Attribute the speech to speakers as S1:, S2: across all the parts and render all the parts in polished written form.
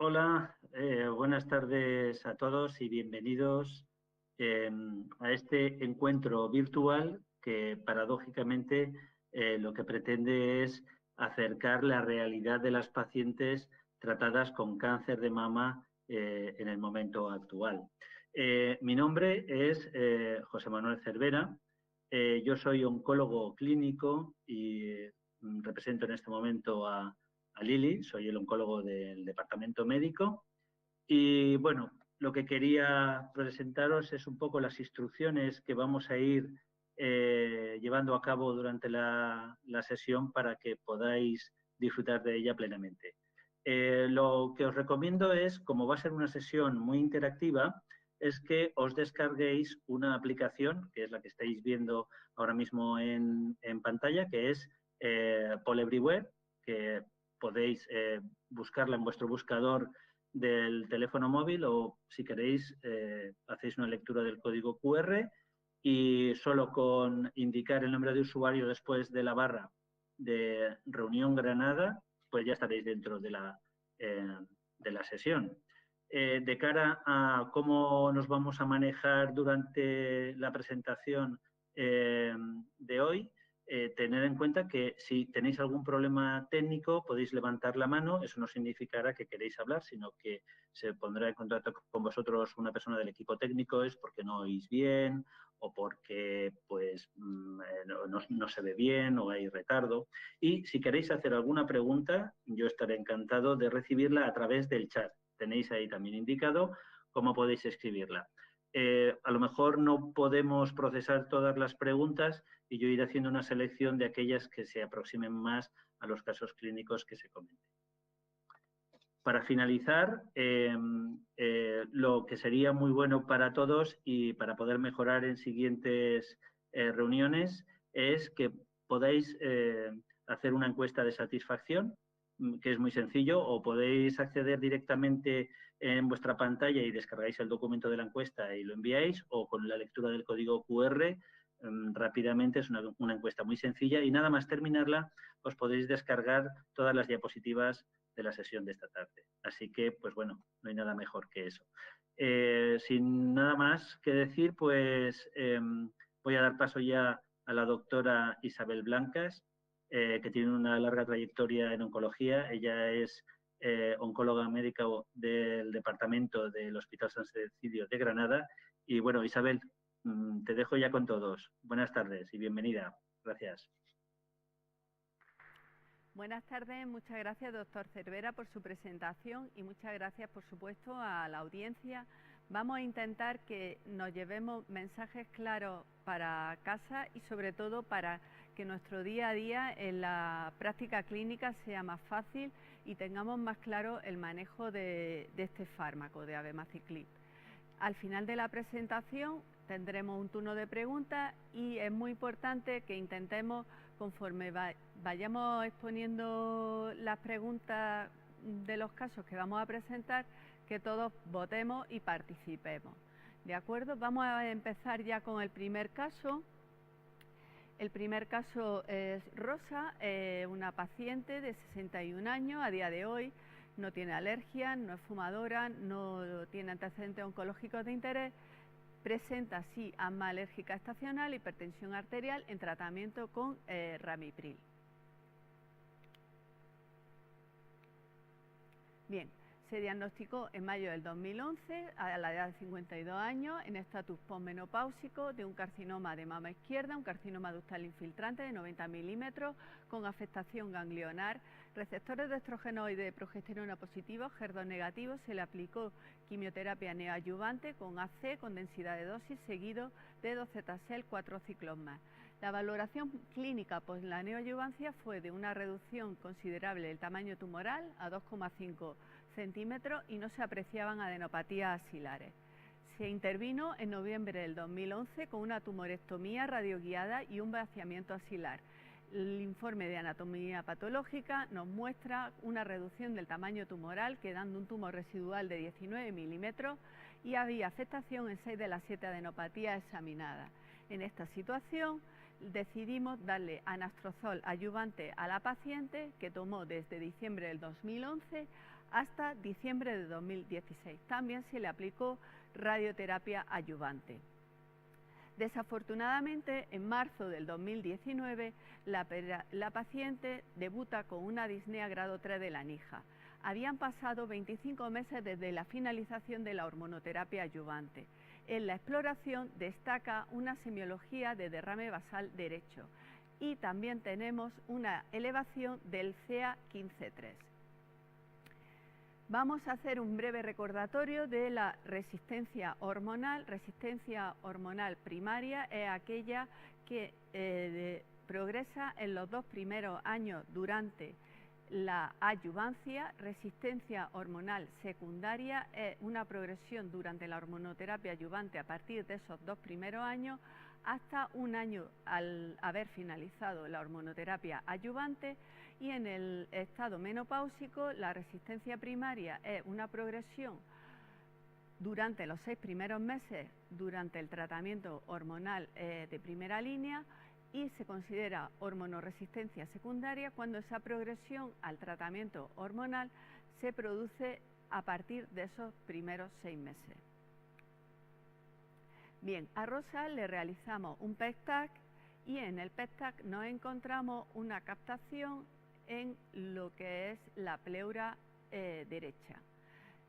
S1: Hola, buenas tardes a todos y bienvenidos a este encuentro virtual que paradójicamente lo que pretende es acercar la realidad de las pacientes tratadas con cáncer de mama en el momento actual. Mi nombre es José Manuel Cervera. Yo soy oncólogo clínico y represento en este momento a Lili, soy el oncólogo del departamento médico. Y bueno, lo que quería presentaros es un poco las instrucciones que vamos a ir llevando a cabo durante la sesión para que podáis disfrutar de ella plenamente. Lo que os recomiendo es, como va a ser una sesión muy interactiva, es que os descarguéis una aplicación, que es la que estáis viendo ahora mismo en pantalla, que es Poll Everywhere, que podéis buscarla en vuestro buscador del teléfono móvil o, si queréis, hacéis una lectura del código QR y solo con indicar el nombre de usuario después de la barra de Reunión Granada, pues ya estaréis dentro de la sesión. De cara a cómo nos vamos a manejar durante la presentación de hoy, tener en cuenta que si tenéis algún problema técnico podéis levantar la mano. Eso no significará que queréis hablar, sino que se pondrá en contacto con vosotros una persona del equipo técnico. Es porque no oís bien o porque pues no se ve bien o hay retardo. Y si queréis hacer alguna pregunta, yo estaré encantado de recibirla a través del chat. Tenéis ahí también indicado cómo podéis escribirla. A lo mejor no podemos procesar todas las preguntas y yo iré haciendo una selección de aquellas que se aproximen más a los casos clínicos que se comenten. Para finalizar, lo que sería muy bueno para todos y para poder mejorar en siguientes reuniones es que podáis hacer una encuesta de satisfacción, que es muy sencillo, o podéis acceder directamente en vuestra pantalla y descargáis el documento de la encuesta y lo enviáis, o con la lectura del código QR rápidamente. Es una encuesta muy sencilla y nada más terminarla os podéis descargar todas las diapositivas de la sesión de esta tarde. Así que, pues bueno, no hay nada mejor que eso. Sin nada más que decir, pues voy a dar paso ya a la doctora Isabel Blancas, que tiene una larga trayectoria en oncología. Ella es oncóloga médica del departamento del Hospital San Cecilio de Granada. Y bueno, Isabel, te dejo ya con todos. Buenas tardes y bienvenida. Gracias.
S2: Buenas tardes, muchas gracias, doctor Cervera, por su presentación y muchas gracias, por supuesto, a la audiencia. Vamos a intentar que nos llevemos mensajes claros para casa y, sobre todo, para que nuestro día a día en la práctica clínica sea más fácil y tengamos más claro el manejo de este fármaco, de abemaciclib. Al final de la presentación tendremos un turno de preguntas y es muy importante que intentemos, conforme vayamos exponiendo las preguntas de los casos que vamos a presentar, que todos votemos y participemos. ¿De acuerdo? Vamos a empezar ya con el primer caso. El primer caso es Rosa, una paciente de 61 años a día de hoy. No tiene alergias, no es fumadora, no tiene antecedentes oncológicos de interés. Presenta sí asma alérgica estacional, hipertensión arterial en tratamiento con ramipril. Bien, se diagnosticó en mayo del 2011 a la edad de 52 años en estatus posmenopáusico de un carcinoma de mama izquierda, un carcinoma ductal infiltrante de 90 milímetros con afectación ganglionar, receptores de estrogenoide de progesterona positivos, HER2 negativos. Se le aplicó quimioterapia neoadyuvante con AC con densidad de dosis seguido de docetxel 4 ciclos más. La valoración clínica por la neoadyuvancia fue de una reducción considerable del tamaño tumoral a 2,5 centímetros y no se apreciaban adenopatías axilares. Se intervino en noviembre del 2011 con una tumorectomía radioguiada y un vaciamiento axilar. El informe de anatomía patológica nos muestra una reducción del tamaño tumoral, quedando un tumor residual de 19 milímetros y había afectación en 6 de las 7 adenopatías examinadas. En esta situación decidimos darle anastrozol adyuvante a la paciente, que tomó desde diciembre del 2011 hasta diciembre de 2016. También se le aplicó radioterapia adyuvante. Desafortunadamente, en marzo del 2019, la paciente debuta con una disnea grado 3 de Lanija. Habían pasado 25 meses desde la finalización de la hormonoterapia adyuvante. En la exploración destaca una semiología de derrame basal derecho y también tenemos una elevación del CA15-3. Vamos a hacer un breve recordatorio de la resistencia hormonal. Resistencia hormonal primaria es aquella que progresa en los 2 primeros años durante la adyuvancia. Resistencia hormonal secundaria es una progresión durante la hormonoterapia adyuvante a partir de esos 2 primeros años hasta un año al haber finalizado la hormonoterapia adyuvante. Y en el estado menopáusico, la resistencia primaria es una progresión durante los 6 primeros meses durante el tratamiento hormonal de primera línea, y se considera hormonoresistencia secundaria cuando esa progresión al tratamiento hormonal se produce a partir de esos primeros 6 meses. Bien, a Rosa le realizamos un PET-TAC y en el PET-TAC nos encontramos una captación en lo que es la pleura derecha.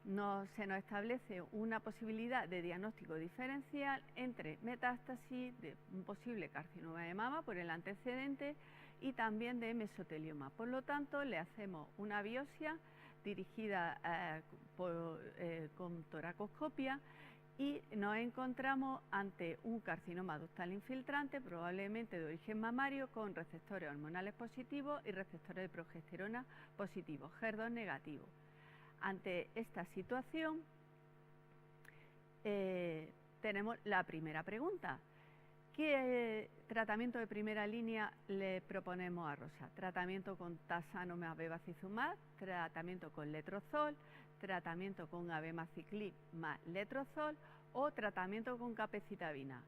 S2: Se nos establece una posibilidad de diagnóstico diferencial entre metástasis de un posible carcinoma de mama por el antecedente y también de mesotelioma. Por lo tanto, le hacemos una biopsia dirigida con toracoscopia y nos encontramos ante un carcinoma ductal infiltrante, probablemente de origen mamario, con receptores hormonales positivos y receptores de progesterona positivos, HER2 negativo. Ante esta situación, tenemos la primera pregunta. ¿Qué tratamiento de primera línea le proponemos a Rosa? Tratamiento con tasano más bevacizumab, tratamiento con letrozol, tratamiento con abemaciclib más letrozol o tratamiento con capecitabina.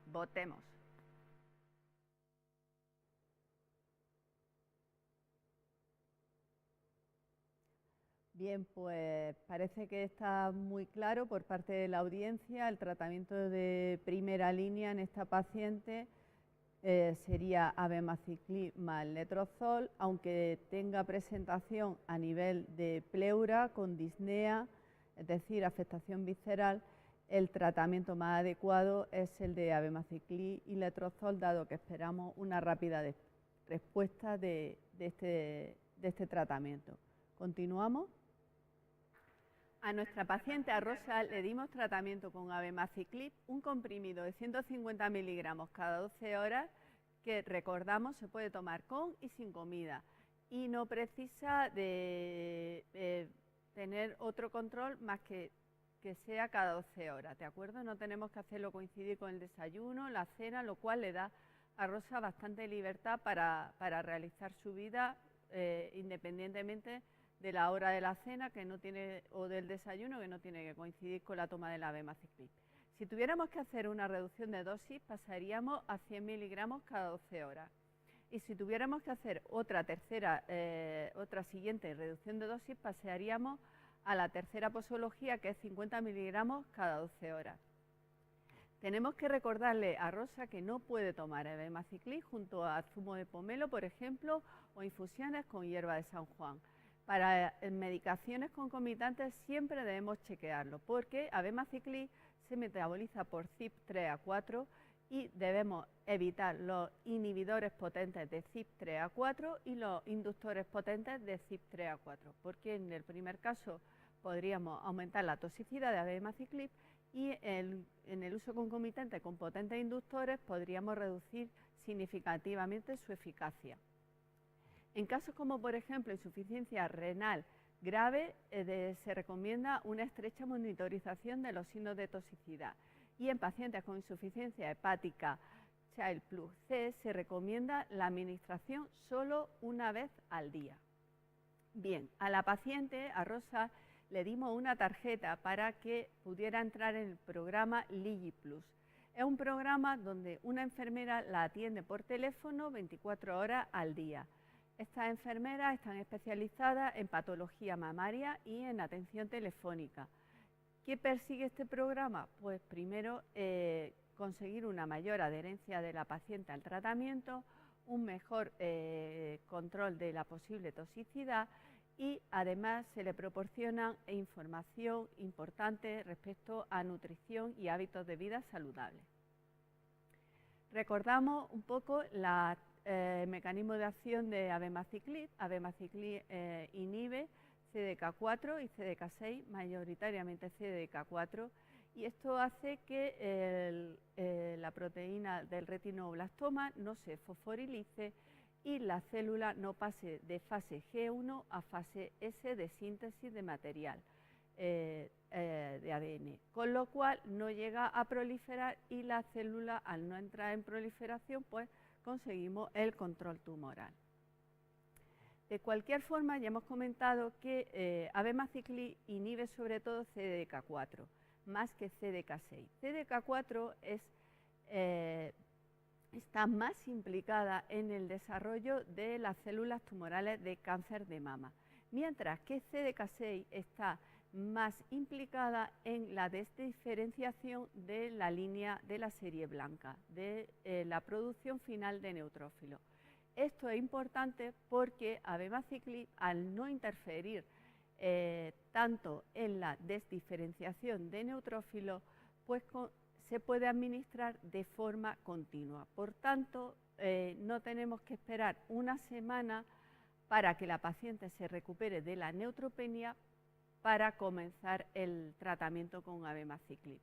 S2: Votemos. Bien, pues parece que está muy claro por parte de la audiencia. El tratamiento de primera línea en esta paciente sería abemaciclib más letrozol, aunque tenga presentación a nivel de pleura con disnea, es decir, afectación visceral. El tratamiento más adecuado es el de abemaciclib y letrozol, dado que esperamos una rápida respuesta de este tratamiento. Continuamos. A nuestra paciente, a Rosa, le dimos tratamiento con abemaciclib, un comprimido de 150 miligramos cada 12 horas, que recordamos se puede tomar con y sin comida y no precisa de tener otro control más que sea cada 12 horas, ¿de acuerdo? No tenemos que hacerlo coincidir con el desayuno, la cena, lo cual le da a Rosa bastante libertad para realizar su vida independientemente de la hora de la cena que no tiene, o del desayuno, que no tiene que coincidir con la toma del abemaciclib. Si tuviéramos que hacer una reducción de dosis, pasaríamos a 100 miligramos cada 12 horas. Y si tuviéramos que hacer otra siguiente reducción de dosis, pasaríamos a la tercera posología, que es 50 miligramos cada 12 horas. Tenemos que recordarle a Rosa que no puede tomar abemaciclib junto a zumo de pomelo, por ejemplo, o infusiones con hierba de San Juan. Para medicaciones concomitantes siempre debemos chequearlo, porque abemaciclib se metaboliza por CYP3A4 y debemos evitar los inhibidores potentes de CYP3A4 y los inductores potentes de CYP3A4, porque en el primer caso podríamos aumentar la toxicidad de abemaciclib y en el uso concomitante con potentes inductores podríamos reducir significativamente su eficacia. En casos como, por ejemplo, insuficiencia renal grave, se recomienda una estrecha monitorización de los signos de toxicidad, y en pacientes con insuficiencia hepática Child Plus C se recomienda la administración solo una vez al día. Bien, a la paciente, a Rosa, le dimos una tarjeta para que pudiera entrar en el programa Ligi Plus. Es un programa donde una enfermera la atiende por teléfono 24 horas al día. Estas enfermeras están especializadas en patología mamaria y en atención telefónica. ¿Qué persigue este programa? Pues primero conseguir una mayor adherencia de la paciente al tratamiento, un mejor control de la posible toxicidad y además se le proporciona información importante respecto a nutrición y hábitos de vida saludables. Recordamos un poco el mecanismo de acción de abemaciclib. Abemaciclib inhibe CDK4 y CDK6, mayoritariamente CDK4, y esto hace que la proteína del retinoblastoma no se fosforilice y la célula no pase de fase G1 a fase S de síntesis de material de ADN, con lo cual no llega a proliferar y la célula, al no entrar en proliferación, pues conseguimos el control tumoral. De cualquier forma, ya hemos comentado que abemaciclib inhibe sobre todo CDK4, más que CDK6. CDK4 está más implicada en el desarrollo de las células tumorales de cáncer de mama, mientras que CDK6 está más implicada en la desdiferenciación de la línea de la serie blanca, de la producción final de neutrófilos. Esto es importante porque abemaciclib, al no interferir tanto en la desdiferenciación de neutrófilos, pues se puede administrar de forma continua. Por tanto, no tenemos que esperar una semana para que la paciente se recupere de la neutropenia para comenzar el tratamiento con abemaciclib.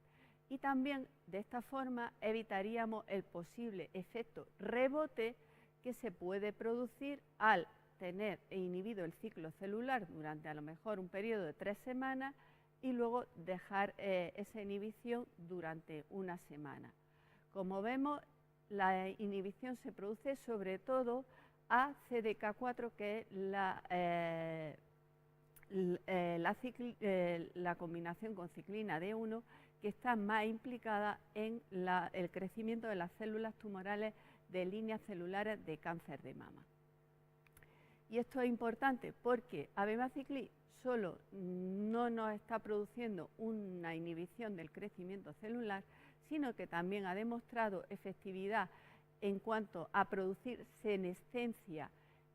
S2: Y también de esta forma evitaríamos el posible efecto rebote que se puede producir al tener inhibido el ciclo celular durante a lo mejor un periodo de 3 semanas y luego dejar esa inhibición durante una semana. Como vemos, la inhibición se produce sobre todo a CDK4, que es la combinación con ciclina D1, que está más implicada en el crecimiento de las células tumorales de líneas celulares de cáncer de mama. Y esto es importante porque abemaciclib solo no nos está produciendo una inhibición del crecimiento celular, sino que también ha demostrado efectividad en cuanto a producir senescencia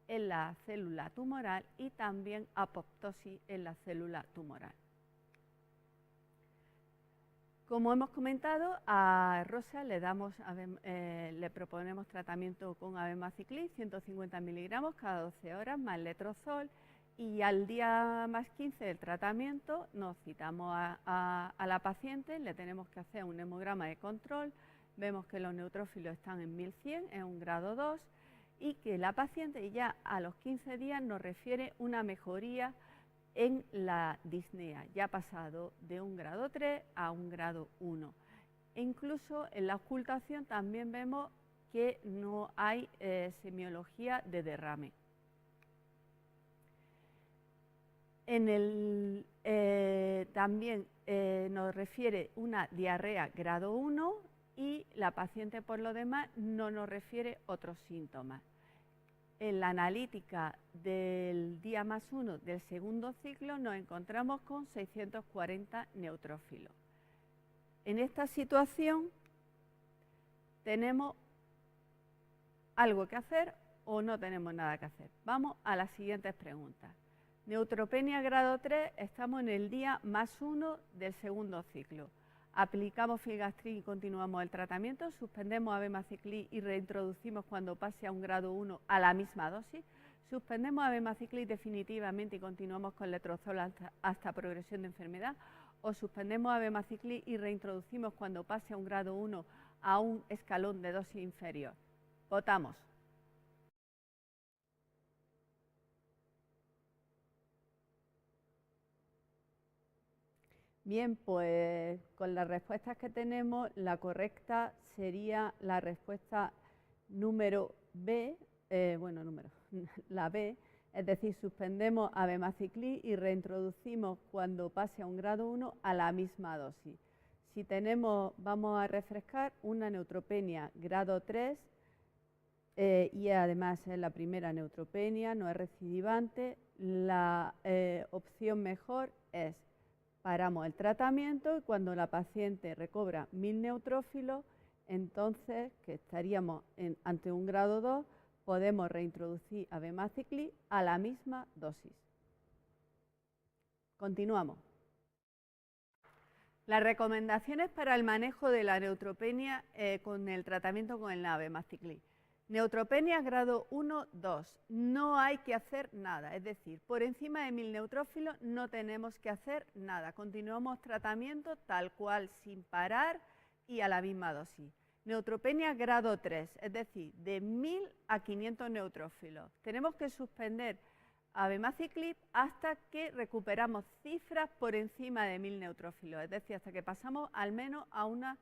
S2: en la célula tumoral y también apoptosis en la célula tumoral. Como hemos comentado, a Rosa le proponemos tratamiento con abemaciclib, 150 miligramos cada 12 horas, más letrozol, y al día más 15 del tratamiento nos citamos a la paciente, le tenemos que hacer un hemograma de control, vemos que los neutrófilos están en 1100, es un grado 2, y que la paciente ya a los 15 días nos refiere una mejoría en la disnea, ya ha pasado de un grado 3 a un grado 1. E incluso en la ocultación también vemos que no hay semiología de derrame. También nos refiere una diarrea grado 1 y la paciente por lo demás no nos refiere otros síntomas. En la analítica del día más 1 del segundo ciclo nos encontramos con 640 neutrófilos. En esta situación tenemos algo que hacer o no tenemos nada que hacer. Vamos a las siguientes preguntas. Neutropenia grado 3, estamos en el día más 1 del segundo ciclo. Aplicamos filgastrin y continuamos el tratamiento, suspendemos abemaciclib y reintroducimos cuando pase a un grado 1 a la misma dosis, suspendemos abemaciclib definitivamente y continuamos con letrozol hasta progresión de enfermedad, o suspendemos abemaciclib y reintroducimos cuando pase a un grado 1 a un escalón de dosis inferior. Votamos. Bien, pues con las respuestas que tenemos, la correcta sería la respuesta número B, la B, es decir, suspendemos abemaciclib y reintroducimos cuando pase a un grado 1 a la misma dosis. Si tenemos, vamos a refrescar, una neutropenia grado 3, y además es la primera neutropenia, no es recidivante. La opción mejor es paramos el tratamiento y cuando la paciente recobra 1000 neutrófilos, entonces, que estaríamos ante un grado 2, podemos reintroducir abemaciclib a la misma dosis. Continuamos. Las recomendaciones para el manejo de la neutropenia con el tratamiento con el abemaciclib. Neutropenia grado 1, 2. No hay que hacer nada, es decir, por encima de 1000 neutrófilos no tenemos que hacer nada. Continuamos tratamiento tal cual, sin parar y a la misma dosis. Neutropenia grado 3, es decir, de 1000 a 500 neutrófilos. Tenemos que suspender abemaciclib hasta que recuperamos cifras por encima de 1000 neutrófilos, es decir, hasta que pasamos al menos a una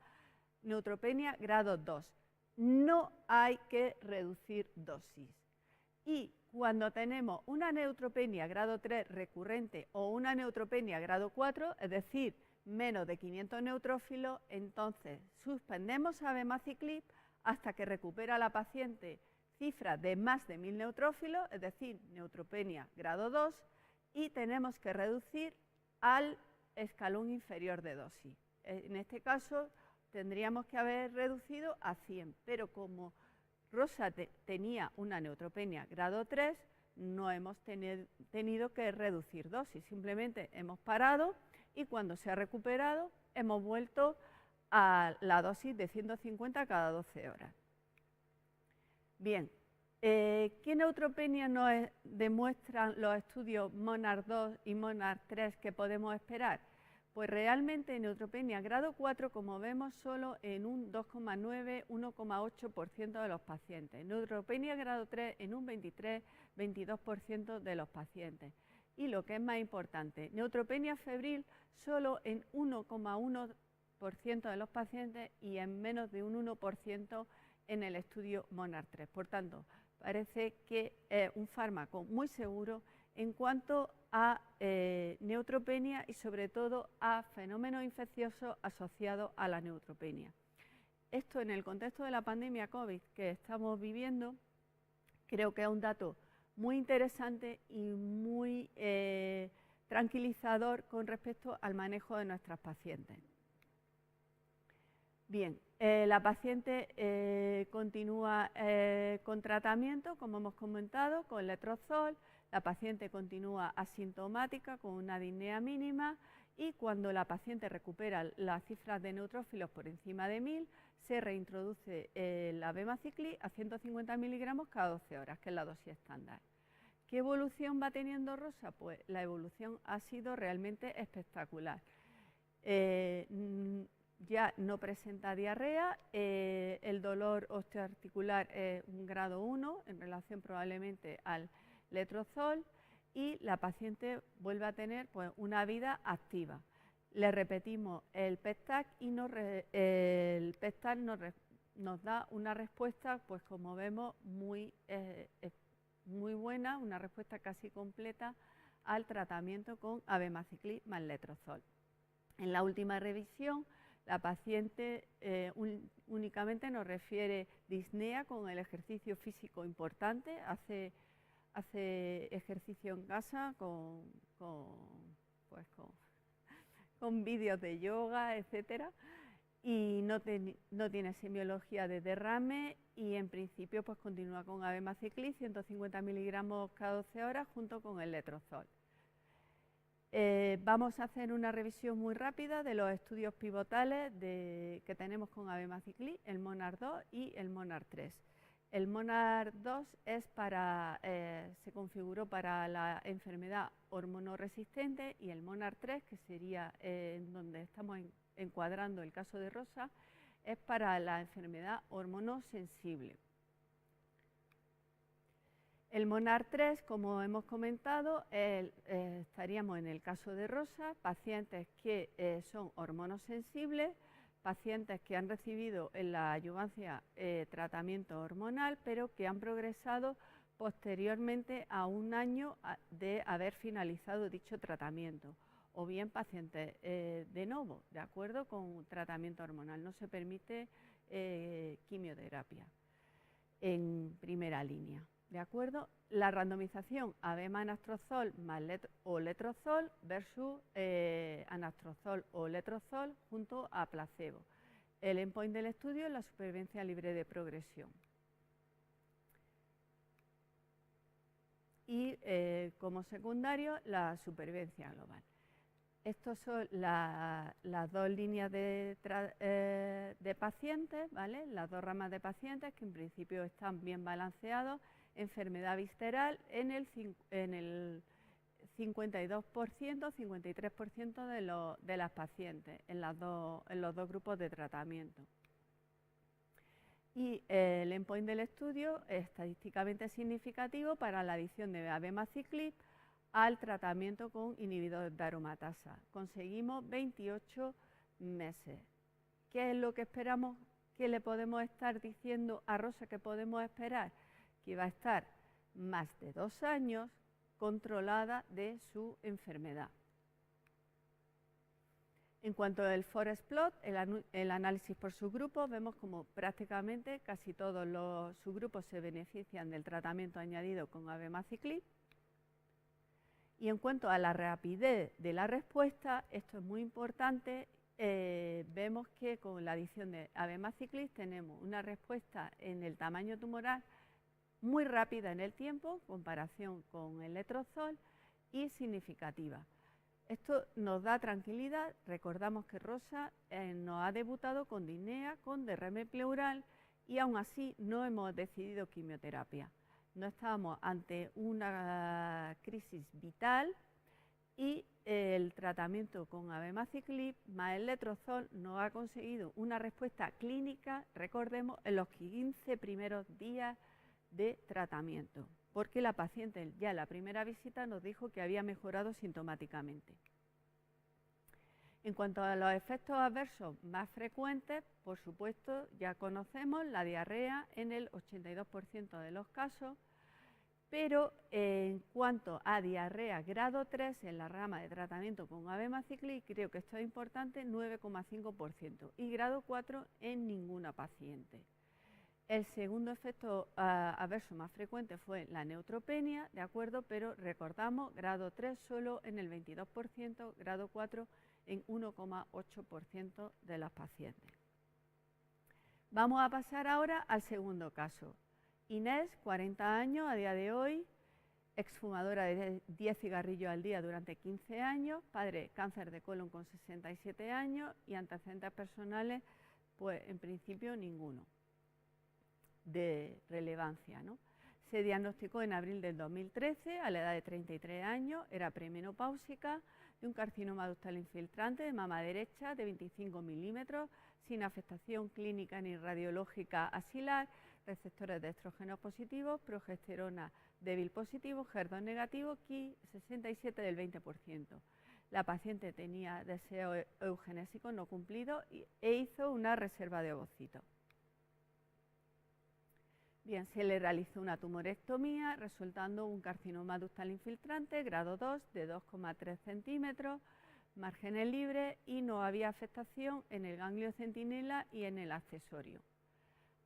S2: neutropenia grado 2. No hay que reducir dosis. Y cuando tenemos una neutropenia grado 3 recurrente o una neutropenia grado 4, es decir, menos de 500 neutrófilos, entonces suspendemos abemaciclib hasta que recupera la paciente cifras de más de 1000 neutrófilos, es decir, neutropenia grado 2, y tenemos que reducir al escalón inferior de dosis. En este caso, tendríamos que haber reducido a 100, pero como Rosa tenía una neutropenia grado 3, no hemos tenido que reducir dosis, simplemente hemos parado y cuando se ha recuperado hemos vuelto a la dosis de 150 cada 12 horas. Bien, ¿qué neutropenia nos demuestran los estudios MONARCH 2 y MONARCH 3 que podemos esperar? Pues realmente neutropenia grado 4, como vemos, solo en un 2,9-1,8% de los pacientes. Neutropenia grado 3 en un 23-22% de los pacientes. Y lo que es más importante, neutropenia febril solo en 1,1% de los pacientes y en menos de un 1% en el estudio MONARCH 3. Por tanto, parece que es un fármaco muy seguro en cuanto a neutropenia y sobre todo a fenómenos infecciosos asociados a la neutropenia. Esto en el contexto de la pandemia COVID que estamos viviendo, creo que es un dato muy interesante y muy tranquilizador con respecto al manejo de nuestras pacientes. Bien, la paciente continúa con tratamiento, como hemos comentado, con letrozol. La paciente continúa asintomática con una disnea mínima y cuando la paciente recupera las cifras de neutrófilos por encima de 1000, se reintroduce el abemaciclib a 150 miligramos cada 12 horas, que es la dosis estándar. ¿Qué evolución va teniendo Rosa? Pues la evolución ha sido realmente espectacular. Ya no presenta diarrea, el dolor osteoarticular es un grado 1 en relación probablemente al letrozol y la paciente vuelve a tener pues, una vida activa. Le repetimos el PET-TAC y el PET-TAC nos da una respuesta, pues como vemos, muy buena, una respuesta casi completa al tratamiento con abemaciclib más letrozol. En la última revisión, la paciente únicamente nos refiere disnea con el ejercicio físico importante, hace ejercicio en casa con vídeos de yoga, etcétera, y no tiene semiología de derrame y en principio pues continúa con abemaciclib 150 miligramos cada 12 horas junto con el letrozol. Vamos a hacer una revisión muy rápida de los estudios pivotales que tenemos con abemaciclib, el MONARCH 2 y el MONARCH 3. El MONARCH 2 se configuró para la enfermedad hormonoresistente y el MONARCH 3, que sería en donde estamos encuadrando el caso de Rosa, es para la enfermedad hormonosensible. El MONARCH 3, como hemos comentado, estaríamos en el caso de Rosa, pacientes que son hormonosensibles, pacientes que han recibido en la adyuvancia tratamiento hormonal, pero que han progresado posteriormente a un año de haber finalizado dicho tratamiento, o bien pacientes de novo, de acuerdo con tratamiento hormonal. No se permite quimioterapia. En primera línea, ¿de acuerdo? La randomización abemanastrozol más o letrozol versus anastrozol o letrozol junto a placebo. El endpoint del estudio es la supervivencia libre de progresión. Y como secundario, la supervivencia global. Estas son las dos líneas de pacientes, ¿vale? Las dos ramas de pacientes que en principio están bien balanceados. Enfermedad visceral en el 52%, 53% de las pacientes en los dos grupos de tratamiento. Y el endpoint del estudio es estadísticamente significativo para la adición de abemaciclib al tratamiento con inhibidores de aromatasa. Conseguimos 28 meses. ¿Qué es lo que esperamos? ¿Qué le podemos estar diciendo a Rosa que podemos esperar? Que va a estar más de 2 años controlada de su enfermedad. En cuanto al forest plot, el análisis por subgrupos, vemos como prácticamente casi todos los subgrupos se benefician del tratamiento añadido con abemaciclib. Y en cuanto a la rapidez de la respuesta, esto es muy importante, vemos que con la adición de abemaciclib tenemos una respuesta en el tamaño tumoral muy rápida en el tiempo, en comparación con el letrozol, y significativa. Esto nos da tranquilidad. Recordamos que Rosa nos ha debutado con disnea, con derrame pleural, y aún así no hemos decidido quimioterapia. No estábamos ante una crisis vital y el tratamiento con abemaciclib más el letrozol nos ha conseguido una respuesta clínica, recordemos, en los 15 primeros días de tratamiento, porque la paciente ya en la primera visita nos dijo que había mejorado sintomáticamente. En cuanto a los efectos adversos más frecuentes, por supuesto, ya conocemos la diarrea en el 82% de los casos, pero en cuanto a diarrea grado 3 en la rama de tratamiento con abemaciclib, creo que esto es importante, 9,5%, y grado 4 en ninguna paciente. El segundo efecto adverso más frecuente fue la neutropenia, ¿de acuerdo? Pero recordamos, grado 3 solo en el 22%, grado 4 en 1,8% de las pacientes. Vamos a pasar ahora al segundo caso. Inés, 40 años a día de hoy, exfumadora de 10 cigarrillos al día durante 15 años, padre cáncer de colon con 67 años y antecedentes personales, pues en principio ninguno de relevancia, ¿no? Se diagnosticó en abril del 2013 a la edad de 33 años, era premenopáusica, de un carcinoma ductal infiltrante de mama derecha de 25 milímetros, sin afectación clínica ni radiológica axilar, receptores de estrógenos positivos, progesterona débil positivo, HER2 negativo, Ki 67 del 20%. La paciente tenía deseo eugenésico no cumplido e hizo una reserva de ovocitos. Bien, se le realizó una tumorectomía, resultando un carcinoma ductal infiltrante, grado 2, de 2,3 centímetros, márgenes libres, y no había afectación en el ganglio centinela y en el accesorio.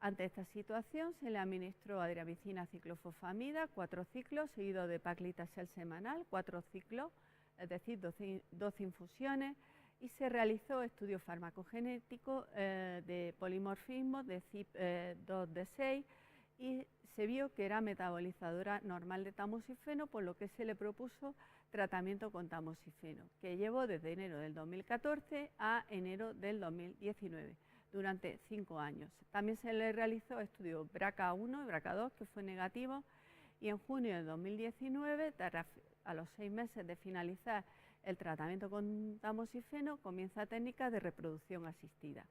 S2: Ante esta situación se le administró adriamicina ciclofosfamida, 4 ciclos, seguido de paclitaxel semanal, 4 ciclos, es decir, 12 infusiones, y se realizó estudio farmacogenético de polimorfismo de CYP2D6, y se vio que era metabolizadora normal de tamoxifeno, por lo que se le propuso tratamiento con tamoxifeno, que llevó desde enero del 2014 a enero del 2019, durante 5 años. También se le realizó estudio BRCA1 y BRCA2, que fue negativo, y en junio de 2019, a los 6 meses de finalizar el tratamiento con tamoxifeno, comienza técnica de reproducción asistida.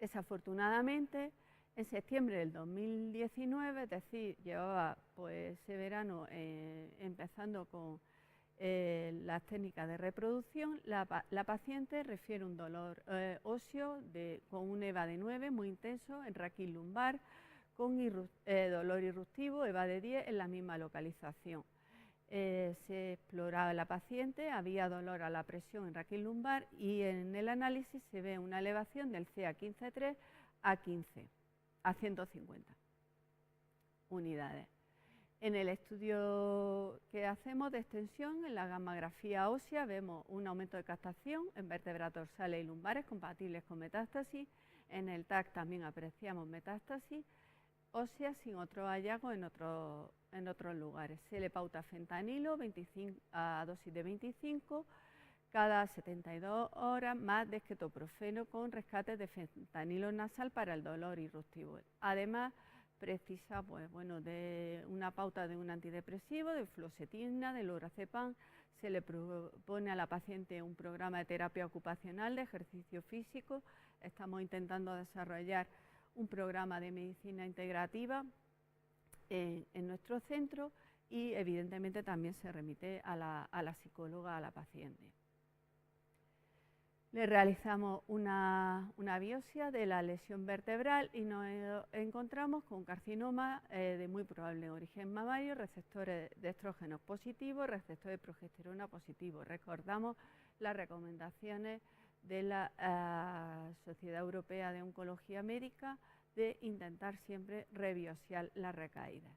S2: Desafortunadamente, en septiembre del 2019, es decir, llevaba pues ese verano empezando con las técnicas de reproducción, la paciente refiere un dolor óseo con un EVA de 9 muy intenso en raquis lumbar, con dolor irruptivo, EVA de 10 en la misma localización. Se exploraba la paciente, había dolor a la presión en raquis lumbar, y en el análisis se ve una elevación del CA15-3 a 15. A 150. unidades. En el estudio que hacemos de extensión, en la gammagrafía ósea, vemos un aumento de captación en vértebras dorsales y lumbares compatibles con metástasis. En el TAC también apreciamos metástasis ósea sin otro hallazgo en otros lugares. Se le pauta fentanilo a dosis de 25 cada 72 horas, más desquetoprofeno con rescate de fentanilo nasal para el dolor irruptivo. Además, precisa de una pauta de un antidepresivo, de fluoxetina, de lorazepam. Se le propone a la paciente un programa de terapia ocupacional, de ejercicio físico. Estamos intentando desarrollar un programa de medicina integrativa en nuestro centro y evidentemente también se remite a la psicóloga, a la paciente. Le realizamos una biopsia de la lesión vertebral y nos encontramos con carcinoma de muy probable origen mamario, receptores de estrógenos positivos, receptores de progesterona positivos. Recordamos las recomendaciones de la Sociedad Europea de Oncología Médica de intentar siempre rebiopsiar las recaídas.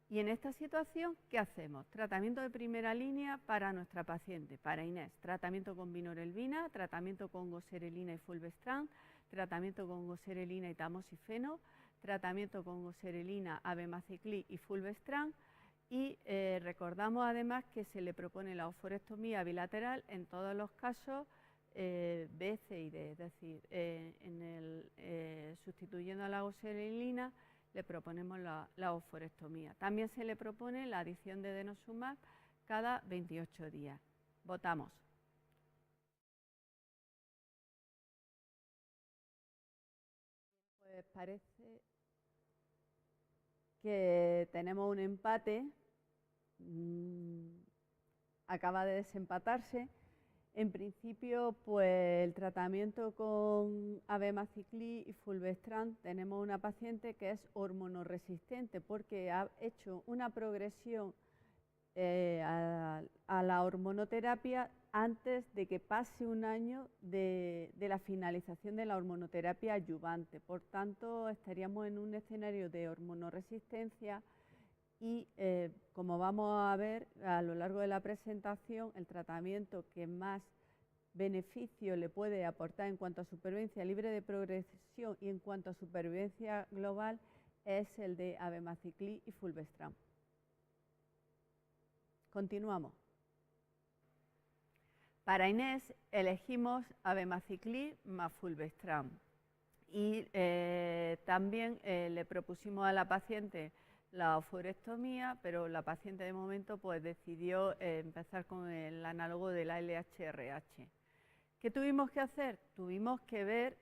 S2: Y en esta situación, ¿qué hacemos? Tratamiento de primera línea para nuestra paciente, para Inés. Tratamiento con vinorelbina, tratamiento con goserelina y fulvestrant, tratamiento con goserelina y tamoxifeno, tratamiento con goserelina, abemaciclib y fulvestrant. Y recordamos además que se le propone la oophorectomía bilateral en todos los casos B, C y D, es decir, sustituyendo a la goserelina le proponemos la oophorectomía. También se le propone la adición de denosumab cada 28 días. Votamos. Pues parece que tenemos un empate. Acaba de desempatarse. En principio, pues el tratamiento con abemaciclib y fulvestrant, tenemos una paciente que es hormonoresistente porque ha hecho una progresión a la hormonoterapia antes de que pase un año de la finalización de la hormonoterapia adyuvante. Por tanto, estaríamos en un escenario de hormonoresistencia y como vamos a ver a lo largo de la presentación, el tratamiento que más beneficio le puede aportar en cuanto a supervivencia libre de progresión y en cuanto a supervivencia global es el de abemaciclib y fulvestrant. Continuamos. Para Inés elegimos abemaciclib más fulvestrant y también le propusimos a la paciente la oophorectomía, pero la paciente de momento pues decidió empezar con el análogo de la LHRH. ¿Qué tuvimos que hacer? Tuvimos que ver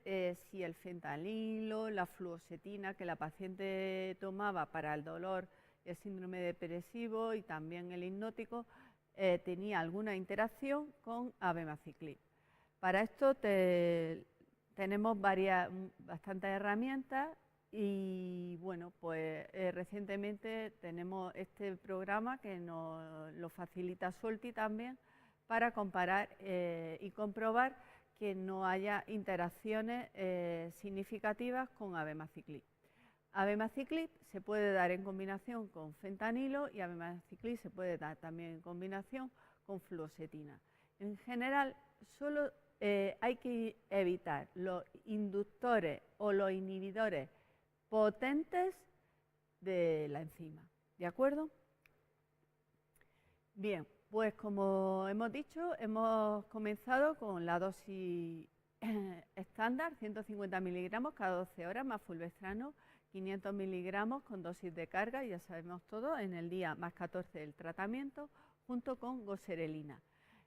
S2: si el fentanilo, la fluoxetina que la paciente tomaba para el dolor, el síndrome depresivo y también el hipnótico tenía alguna interacción con abemaciclib. Para esto tenemos bastantes herramientas. Y bueno, pues recientemente tenemos este programa que nos lo facilita Solti también para comparar y comprobar que no haya interacciones significativas con abemaciclib. Abemaciclib se puede dar en combinación con fentanilo y abemaciclib se puede dar también en combinación con fluoxetina. En general, solo hay que evitar los inductores o los inhibidores potentes de la enzima, ¿de acuerdo? Bien, pues como hemos dicho, hemos comenzado con la dosis estándar, 150 miligramos cada 12 horas más fulvestrano, 500 miligramos con dosis de carga, ya sabemos todo, en el día más 14 del tratamiento, junto con goserelina.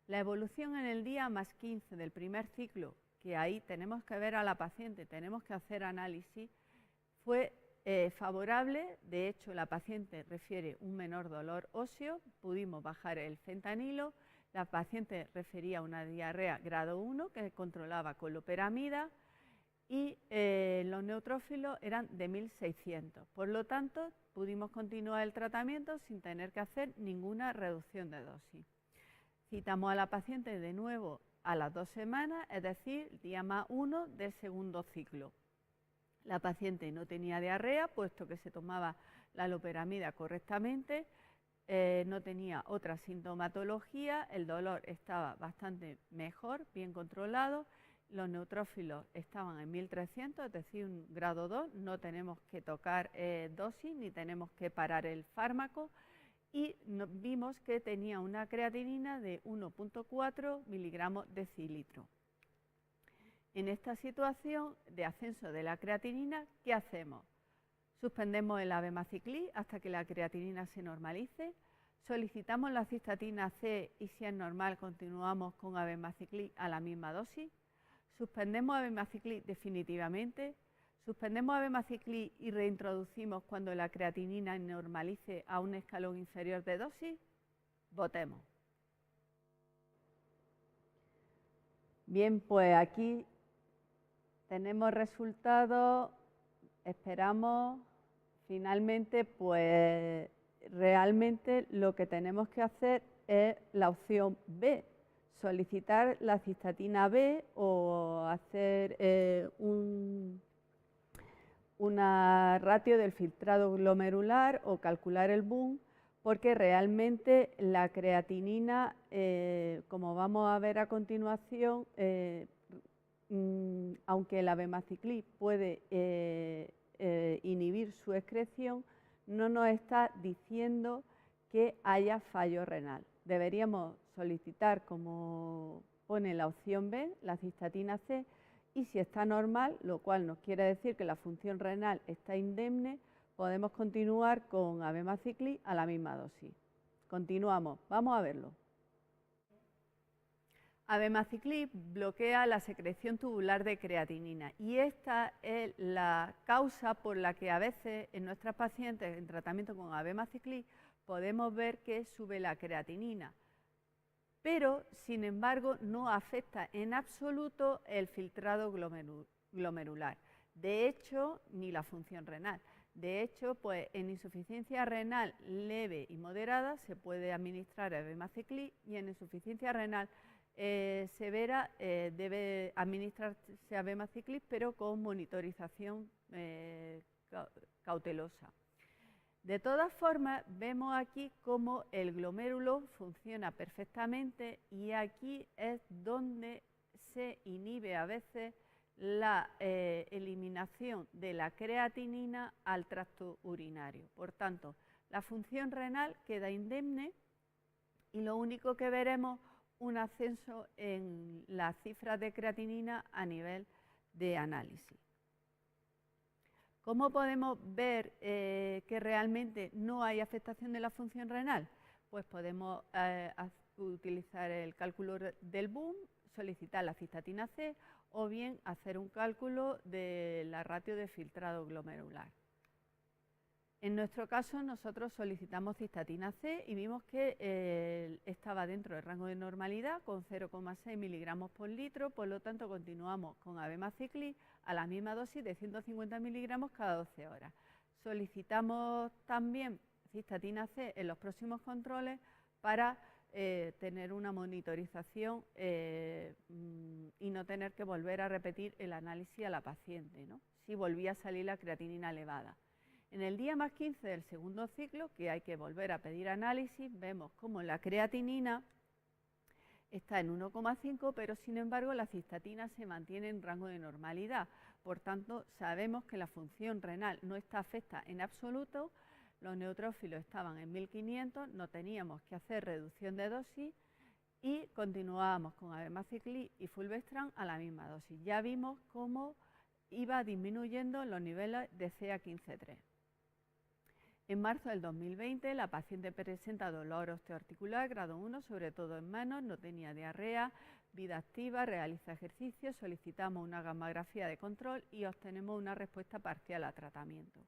S2: La evolución en el día más 15 del primer ciclo, que ahí tenemos que ver a la paciente, tenemos que hacer análisis, fue favorable. De hecho, la paciente refiere un menor dolor óseo, pudimos bajar el fentanilo, la paciente refería una diarrea grado 1 que controlaba con loperamida y los neutrófilos eran de 1600. Por lo tanto, pudimos continuar el tratamiento sin tener que hacer ninguna reducción de dosis. Citamos a la paciente de nuevo a las 2 semanas, es decir, día más 1 del segundo ciclo. La paciente no tenía diarrea, puesto que se tomaba la loperamida correctamente, no tenía otra sintomatología, el dolor estaba bastante mejor, bien controlado, los neutrófilos estaban en 1300, es decir, un grado 2, no tenemos que tocar dosis ni tenemos que parar el fármaco, y vimos que tenía una creatinina de 1,4 miligramos decilitro. En esta situación de ascenso de la creatinina, ¿qué hacemos? Suspendemos el abemaciclib hasta que la creatinina se normalice, solicitamos la cistatina C y si es normal continuamos con abemaciclib a la misma dosis, suspendemos abemaciclib definitivamente, suspendemos abemaciclib y reintroducimos cuando la creatinina normalice a un escalón inferior de dosis. Votemos. Bien, pues aquí tenemos resultados, esperamos. Finalmente, pues realmente lo que tenemos que hacer es la opción B, solicitar la cistatina B o hacer una ratio del filtrado glomerular o calcular el BUN, porque realmente la creatinina, como vamos a ver a continuación, aunque el abemaciclib puede inhibir su excreción, no nos está diciendo que haya fallo renal. Deberíamos solicitar, como pone la opción B, la cistatina C, y si está normal, lo cual nos quiere decir que la función renal está indemne, podemos continuar con abemaciclib a la misma dosis. Continuamos, vamos a verlo. Abemaciclib bloquea la secreción tubular de creatinina y esta es la causa por la que a veces en nuestras pacientes en tratamiento con abemaciclib podemos ver que sube la creatinina, pero sin embargo no afecta en absoluto el filtrado glomerular, de hecho ni la función renal. De hecho, pues en insuficiencia renal leve y moderada se puede administrar abemaciclib y en insuficiencia renal severa debe administrarse abemaciclib, pero con monitorización cautelosa. De todas formas, vemos aquí cómo el glomérulo funciona perfectamente y aquí es donde se inhibe a veces la eliminación de la creatinina al tracto urinario. Por tanto, la función renal queda indemne y lo único que veremos un ascenso en las cifras de creatinina a nivel de análisis. ¿Cómo podemos ver que realmente no hay afectación de la función renal? Pues podemos utilizar el cálculo del BUN, solicitar la cistatina C o bien hacer un cálculo de la ratio de filtrado glomerular. En nuestro caso, nosotros solicitamos cistatina C y vimos que estaba dentro del rango de normalidad con 0,6 miligramos por litro, por lo tanto continuamos con abemaciclib a la misma dosis de 150 miligramos cada 12 horas. Solicitamos también cistatina C en los próximos controles para tener una monitorización y no tener que volver a repetir el análisis a la paciente, ¿no?, si volvía a salir la creatinina elevada. En el día más 15 del segundo ciclo, que hay que volver a pedir análisis, vemos cómo la creatinina está en 1,5, pero sin embargo la cistatina se mantiene en rango de normalidad. Por tanto, sabemos que la función renal no está afecta en absoluto, los neutrófilos estaban en 1500, no teníamos que hacer reducción de dosis y continuábamos con abemaciclib y fulvestrant a la misma dosis. Ya vimos cómo iba disminuyendo los niveles de CA15-3. En marzo del 2020, la paciente presenta dolor osteoarticular grado 1, sobre todo en manos, no tenía diarrea, vida activa, realiza ejercicio, solicitamos una gammagrafía de control y obtenemos una respuesta parcial a tratamiento.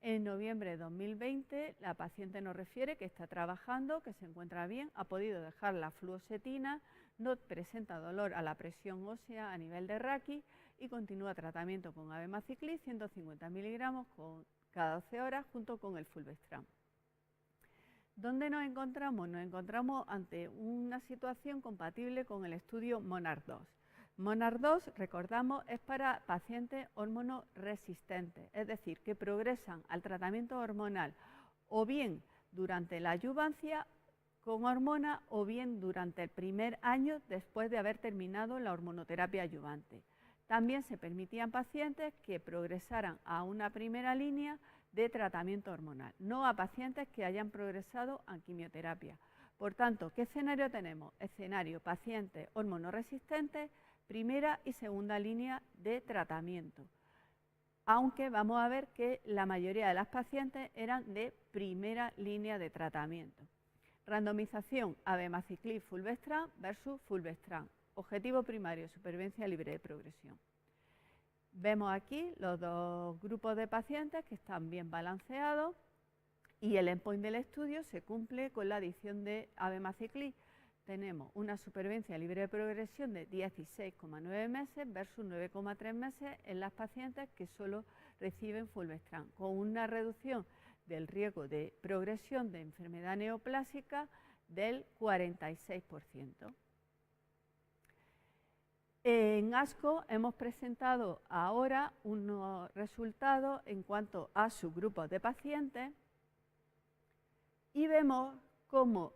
S2: En noviembre de 2020, la paciente nos refiere que está trabajando, que se encuentra bien, ha podido dejar la fluoxetina, no presenta dolor a la presión ósea a nivel de raquis y continúa tratamiento con abemaciclib, 150 miligramos cada 12 horas junto con el fulvestrant. ¿Dónde nos encontramos? Nos encontramos ante una situación compatible con el estudio MONARCH 2. Monarch 2, recordamos, es para pacientes hormonoresistentes, es decir, que progresan al tratamiento hormonal o bien durante la adyuvancia con hormona o bien durante el primer año después de haber terminado la hormonoterapia adyuvante. También se permitían pacientes que progresaran a una primera línea de tratamiento hormonal, no a pacientes que hayan progresado a quimioterapia. Por tanto, ¿qué escenario tenemos? Escenario pacientes hormonoresistentes, primera y segunda línea de tratamiento. Aunque vamos a ver que la mayoría de las pacientes eran de primera línea de tratamiento. Randomización abemaciclib fulvestrant versus fulvestrant. Objetivo primario, supervivencia libre de progresión. Vemos aquí los dos grupos de pacientes que están bien balanceados y el endpoint del estudio se cumple con la adición de abemaciclib. Tenemos una supervivencia libre de progresión de 16,9 meses versus 9,3 meses en las pacientes que solo reciben fulvestrant, con una reducción del riesgo de progresión de enfermedad neoplásica del 46%. En ASCO hemos presentado ahora unos resultados en cuanto a subgrupos de pacientes y vemos cómo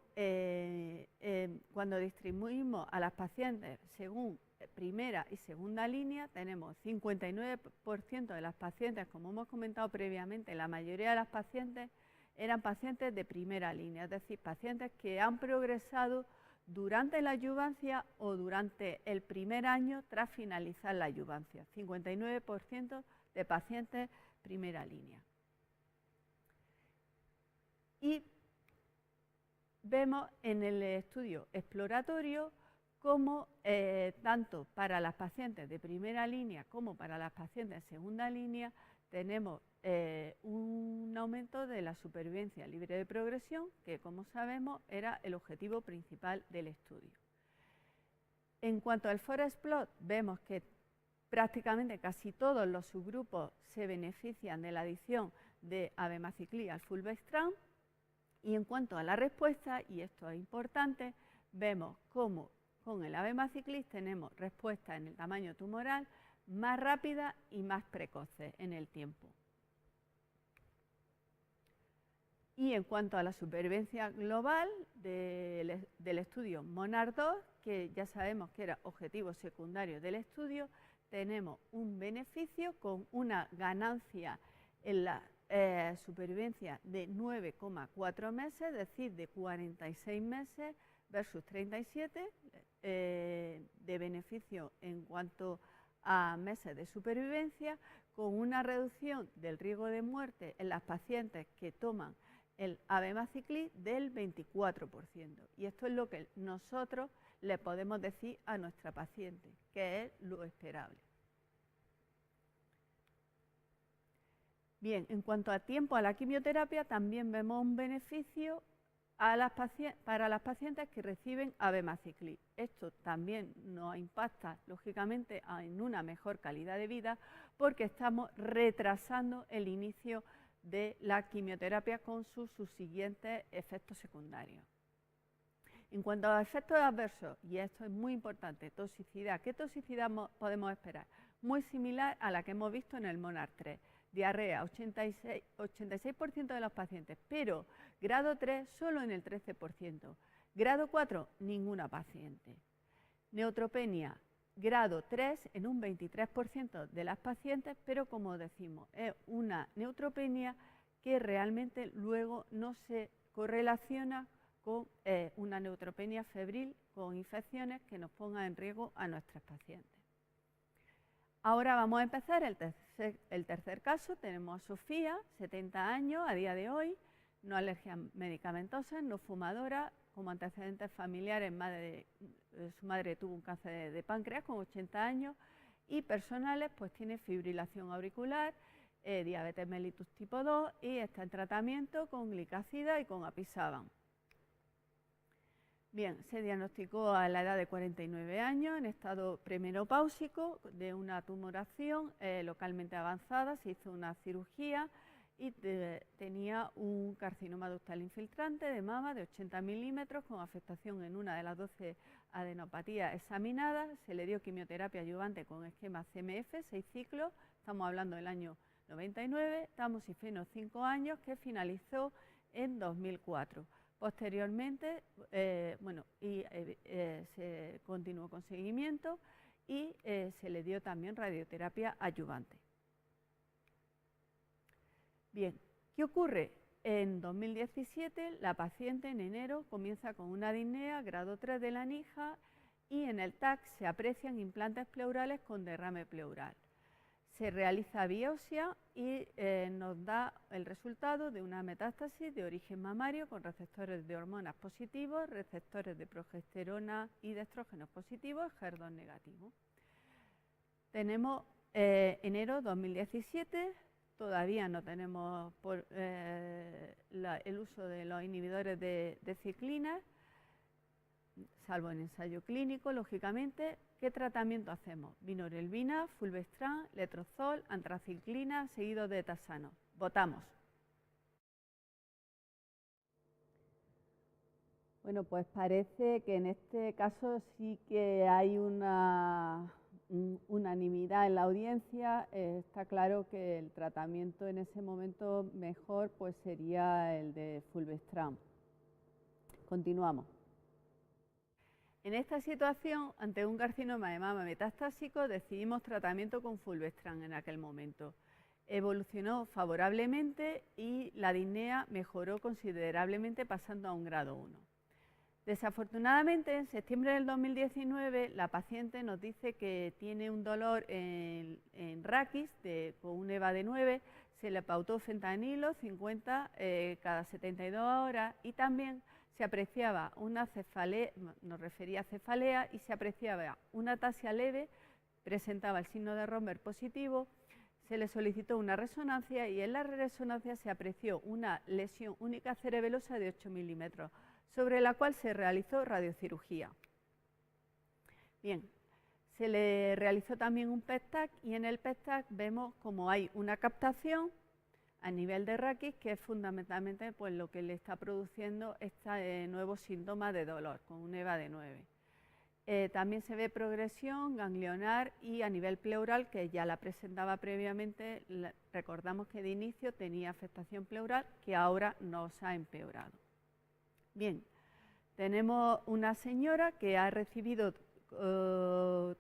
S2: cuando distribuimos a las pacientes según primera y segunda línea, tenemos 59% de las pacientes, como hemos comentado previamente, la mayoría de las pacientes eran pacientes de primera línea, es decir, pacientes que han progresado durante la adyuvancia o durante el primer año tras finalizar la adyuvancia. 59% de pacientes primera línea. Y vemos en el estudio exploratorio cómo tanto para las pacientes de primera línea como para las pacientes de segunda línea tenemos un aumento de la supervivencia libre de progresión, que como sabemos era el objetivo principal del estudio. En cuanto al forest plot, vemos que prácticamente casi todos los subgrupos se benefician de la adición de abemaciclib al fulvestrant. Y en cuanto a la respuesta, y esto es importante, vemos cómo con el abemaciclib tenemos respuesta en el tamaño tumoral más rápida y más precoce en el tiempo. Y en cuanto a la supervivencia global del estudio Monarch 2, que ya sabemos que era objetivo secundario del estudio, tenemos un beneficio con una ganancia en la supervivencia de 9,4 meses, es decir, de 46 meses versus 37 de beneficio en cuanto a meses de supervivencia, con una reducción del riesgo de muerte en las pacientes que toman el abemaciclib del 24%. Y esto es lo que nosotros le podemos decir a nuestra paciente, que es lo esperable. Bien, en cuanto a tiempo a la quimioterapia, también vemos un beneficio para las pacientes que reciben abemaciclib. Esto también nos impacta, lógicamente, en una mejor calidad de vida porque estamos retrasando el inicio de la quimioterapia con sus subsiguientes efectos secundarios. En cuanto a efectos adversos, y esto es muy importante, toxicidad. ¿Qué toxicidad podemos esperar? Muy similar a la que hemos visto en el Monarch 3. Diarrea, 86% de los pacientes, pero grado 3 solo en el 13%. Grado 4, ninguna paciente. Neutropenia, grado 3 en un 23% de las pacientes, pero como decimos, es una neutropenia que realmente luego no se correlaciona con una neutropenia febril, con infecciones que nos pongan en riesgo a nuestras pacientes. Ahora vamos a empezar el tercer caso. Tenemos a Sofía, 70 años a día de hoy, no alergias medicamentosas, no fumadora, como antecedentes familiares, su madre tuvo un cáncer de páncreas con 80 años y personales, pues tiene fibrilación auricular, diabetes mellitus tipo 2 y está en tratamiento con glicazida y con apisaban. Bien, se diagnosticó a la edad de 49 años en estado premenopáusico de una tumoración localmente avanzada, se hizo una cirugía y tenía un carcinoma ductal infiltrante de mama de 80 milímetros con afectación en una de las 12 adenopatías examinadas. Se le dio quimioterapia adyuvante con esquema CMF, 6 ciclos, estamos hablando del año 99, tamoxifeno 5 años, que finalizó en 2004. Posteriormente, se continuó con seguimiento y se le dio también radioterapia adyuvante. Bien, ¿qué ocurre? En 2017, la paciente en enero comienza con una disnea grado 3 de la NIJA y en el TAC se aprecian implantes pleurales con derrame pleural. Se realiza biopsia y nos da el resultado de una metástasis de origen mamario con receptores de hormonas positivos, receptores de progesterona y de estrógenos positivos, HER2 negativo. Tenemos enero 2017, todavía no tenemos el uso de los inhibidores de ciclina, salvo en ensayo clínico, lógicamente. ¿Qué tratamiento hacemos? Vinorelbina, fulvestrant, letrozol, antraciclina, seguido de taxano. Votamos. Bueno, pues parece que en este caso sí que hay una unanimidad en la audiencia. Está claro que el tratamiento en ese momento mejor pues sería el de fulvestrant. Continuamos. En esta situación, ante un carcinoma de mama metastásico, decidimos tratamiento con fulvestrant en aquel momento. Evolucionó favorablemente y la disnea mejoró considerablemente pasando a un grado 1. Desafortunadamente, en septiembre del 2019, la paciente nos dice que tiene un dolor en raquis con un EVA de 9, se le pautó fentanilo 50 cada 72 horas y también se apreciaba una cefalea, nos refería a cefalea, y se apreciaba una ataxia leve, presentaba el signo de Romberg positivo. Se le solicitó una resonancia y en la resonancia se apreció una lesión única cerebelosa de 8 milímetros, sobre la cual se realizó radiocirugía. Bien, se le realizó también un PET-TAC y en el PET-TAC vemos como hay una captación a nivel de raquis, que es fundamentalmente pues, lo que le está produciendo este nuevo síntoma de dolor, con un EVA de 9. También se ve progresión ganglionar y a nivel pleural, que ya la presentaba previamente. Recordamos que de inicio tenía afectación pleural, que ahora nos ha empeorado. Bien, tenemos una señora que ha recibido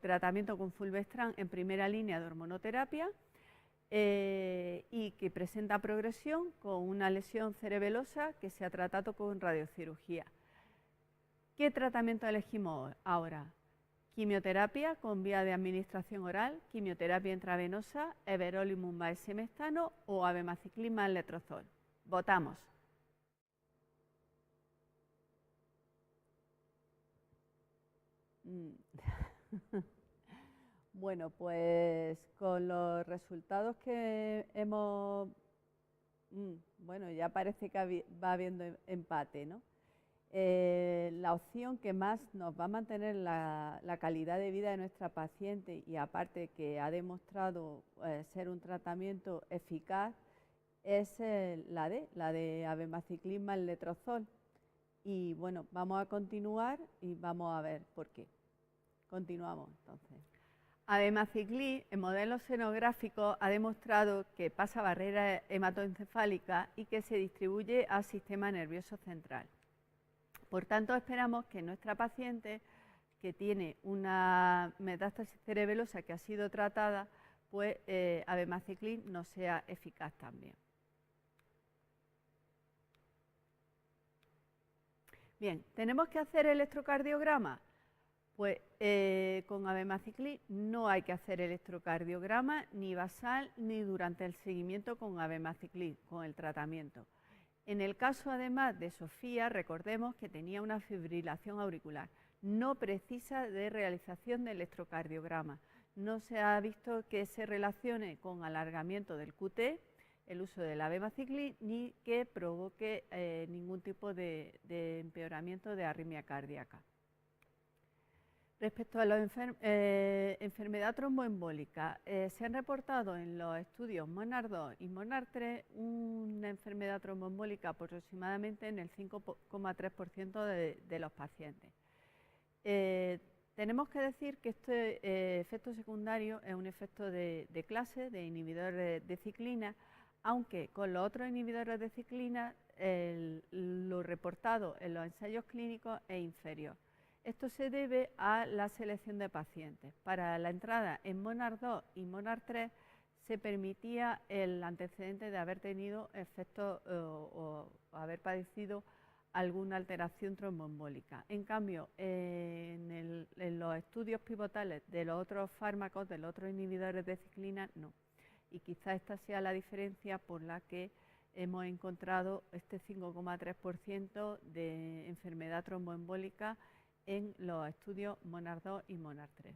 S2: tratamiento con fulvestrant en primera línea de hormonoterapia, y que presenta progresión con una lesión cerebelosa que se ha tratado con radiocirugía. ¿Qué tratamiento elegimos ahora? Quimioterapia con vía de administración oral, quimioterapia intravenosa, everolimus más exemestano o abemaciclib más letrozol. Votamos. Bueno, pues con los resultados que hemos... bueno, ya parece que va habiendo empate, ¿no? La opción que más nos va a mantener la calidad de vida de nuestra paciente, y aparte que ha demostrado ser un tratamiento eficaz, es la de abemaciclib más letrozol. Y bueno, vamos a continuar y vamos a ver por qué. Continuamos entonces. Abemaciclib, en modelos xenográficos, ha demostrado que pasa barrera hematoencefálica y que se distribuye al sistema nervioso central. Por tanto, esperamos que nuestra paciente, que tiene una metástasis cerebelosa que ha sido tratada, pues abemaciclib no sea eficaz también. Bien, ¿tenemos que hacer electrocardiograma? Pues con abemaciclib no hay que hacer electrocardiograma ni basal ni durante el seguimiento con abemaciclib, con el tratamiento. En el caso además de Sofía, recordemos que tenía una fibrilación auricular, no precisa de realización de electrocardiograma. No se ha visto que se relacione con alargamiento del QT, el uso del abemaciclib, ni que provoque ningún tipo de empeoramiento de arritmia cardíaca. Respecto a la enfermedad tromboembólica, se han reportado en los estudios MONARD 2 y MONARD 3 una enfermedad tromboembólica aproximadamente en el 5,3% de los pacientes. Tenemos que decir que este efecto secundario es un efecto de clase, de inhibidores de ciclina, aunque con los otros inhibidores de ciclina lo reportado en los ensayos clínicos es inferior. Esto se debe a la selección de pacientes. Para la entrada en MONARD 2 y MONARD 3 se permitía el antecedente de haber tenido efectos o haber padecido alguna alteración tromboembólica. En cambio, en los estudios pivotales de los otros fármacos, de los otros inhibidores de ciclina, no. Y quizá esta sea la diferencia por la que hemos encontrado este 5,3% de enfermedad tromboembólica en los estudios MONARD 2 y MONARD 3.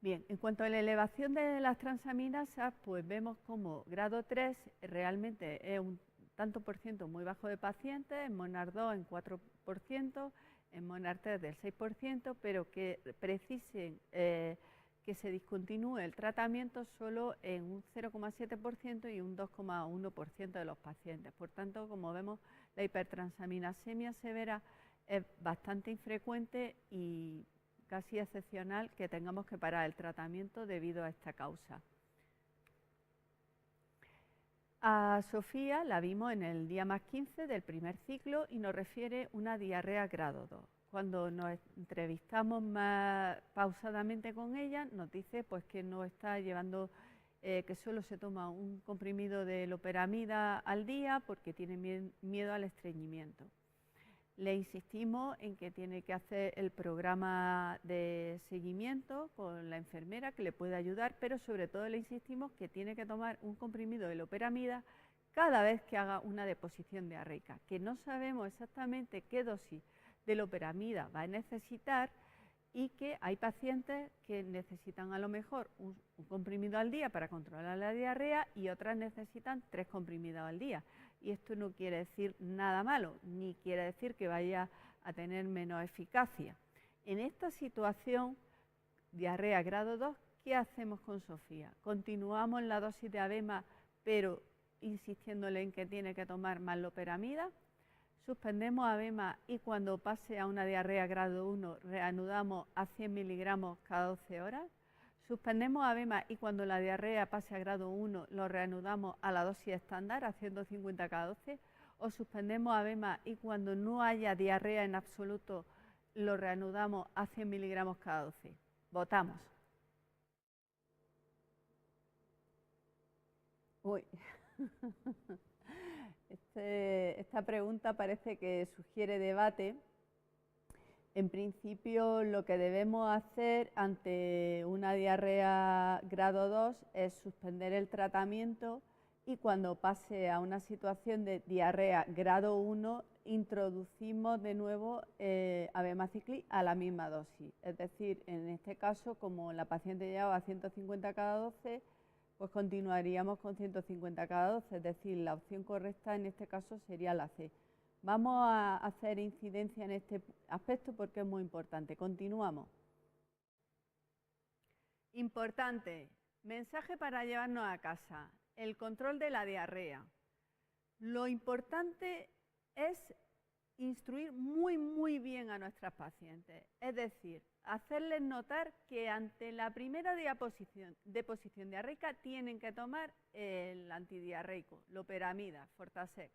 S2: Bien, en cuanto a la elevación de las transaminasas, pues vemos como grado 3 realmente es un tanto por ciento muy bajo de pacientes, en MONARD 2 en 4%, en MONARD 3 del 6%, pero que precisen que se discontinúe el tratamiento solo en un 0,7% y un 2,1% de los pacientes. Por tanto, como vemos, la hipertransaminasemia severa es bastante infrecuente y casi excepcional que tengamos que parar el tratamiento debido a esta causa. A Sofía la vimos en el día más 15 del primer ciclo y nos refiere una diarrea grado 2. Cuando nos entrevistamos más pausadamente con ella, nos dice pues, que no está llevando, que solo se toma un comprimido de loperamida al día porque tiene miedo al estreñimiento. Le insistimos en que tiene que hacer el programa de seguimiento con la enfermera que le puede ayudar, pero sobre todo le insistimos que tiene que tomar un comprimido de loperamida cada vez que haga una deposición diarreica, que no sabemos exactamente qué dosis de loperamida va a necesitar y que hay pacientes que necesitan a lo mejor un comprimido al día para controlar la diarrea y otras necesitan 3 comprimidos al día. Y esto no quiere decir nada malo, ni quiere decir que vaya a tener menos eficacia. En esta situación, diarrea grado 2, ¿qué hacemos con Sofía? Continuamos la dosis de Abema, pero insistiéndole en que tiene que tomar más loperamida. Suspendemos Abema y cuando pase a una diarrea grado 1 reanudamos a 100 miligramos cada 12 horas. Suspendemos Abema y cuando la diarrea pase a grado 1 lo reanudamos a la dosis estándar a 150 cada 12. O suspendemos Abema y cuando no haya diarrea en absoluto lo reanudamos a 100 miligramos cada 12. Votamos. Uy. Esta pregunta parece que sugiere debate. En principio, lo que debemos hacer ante una diarrea grado 2 es suspender el tratamiento y cuando pase a una situación de diarrea grado 1, introducimos de nuevo abemaciclib a la misma dosis. Es decir, en este caso, como la paciente llevaba 150 cada 12, pues continuaríamos con 150 cada 12, es decir, la opción correcta en este caso sería la C. Vamos a hacer incidencia en este aspecto porque es muy importante. Continuamos. Importante, mensaje para llevarnos a casa, el control de la diarrea. Lo importante es instruir muy bien a nuestras pacientes, es decir, hacerles notar que ante la primera deposición diarreica tienen que tomar el antidiarreico, loperamida, Fortasec,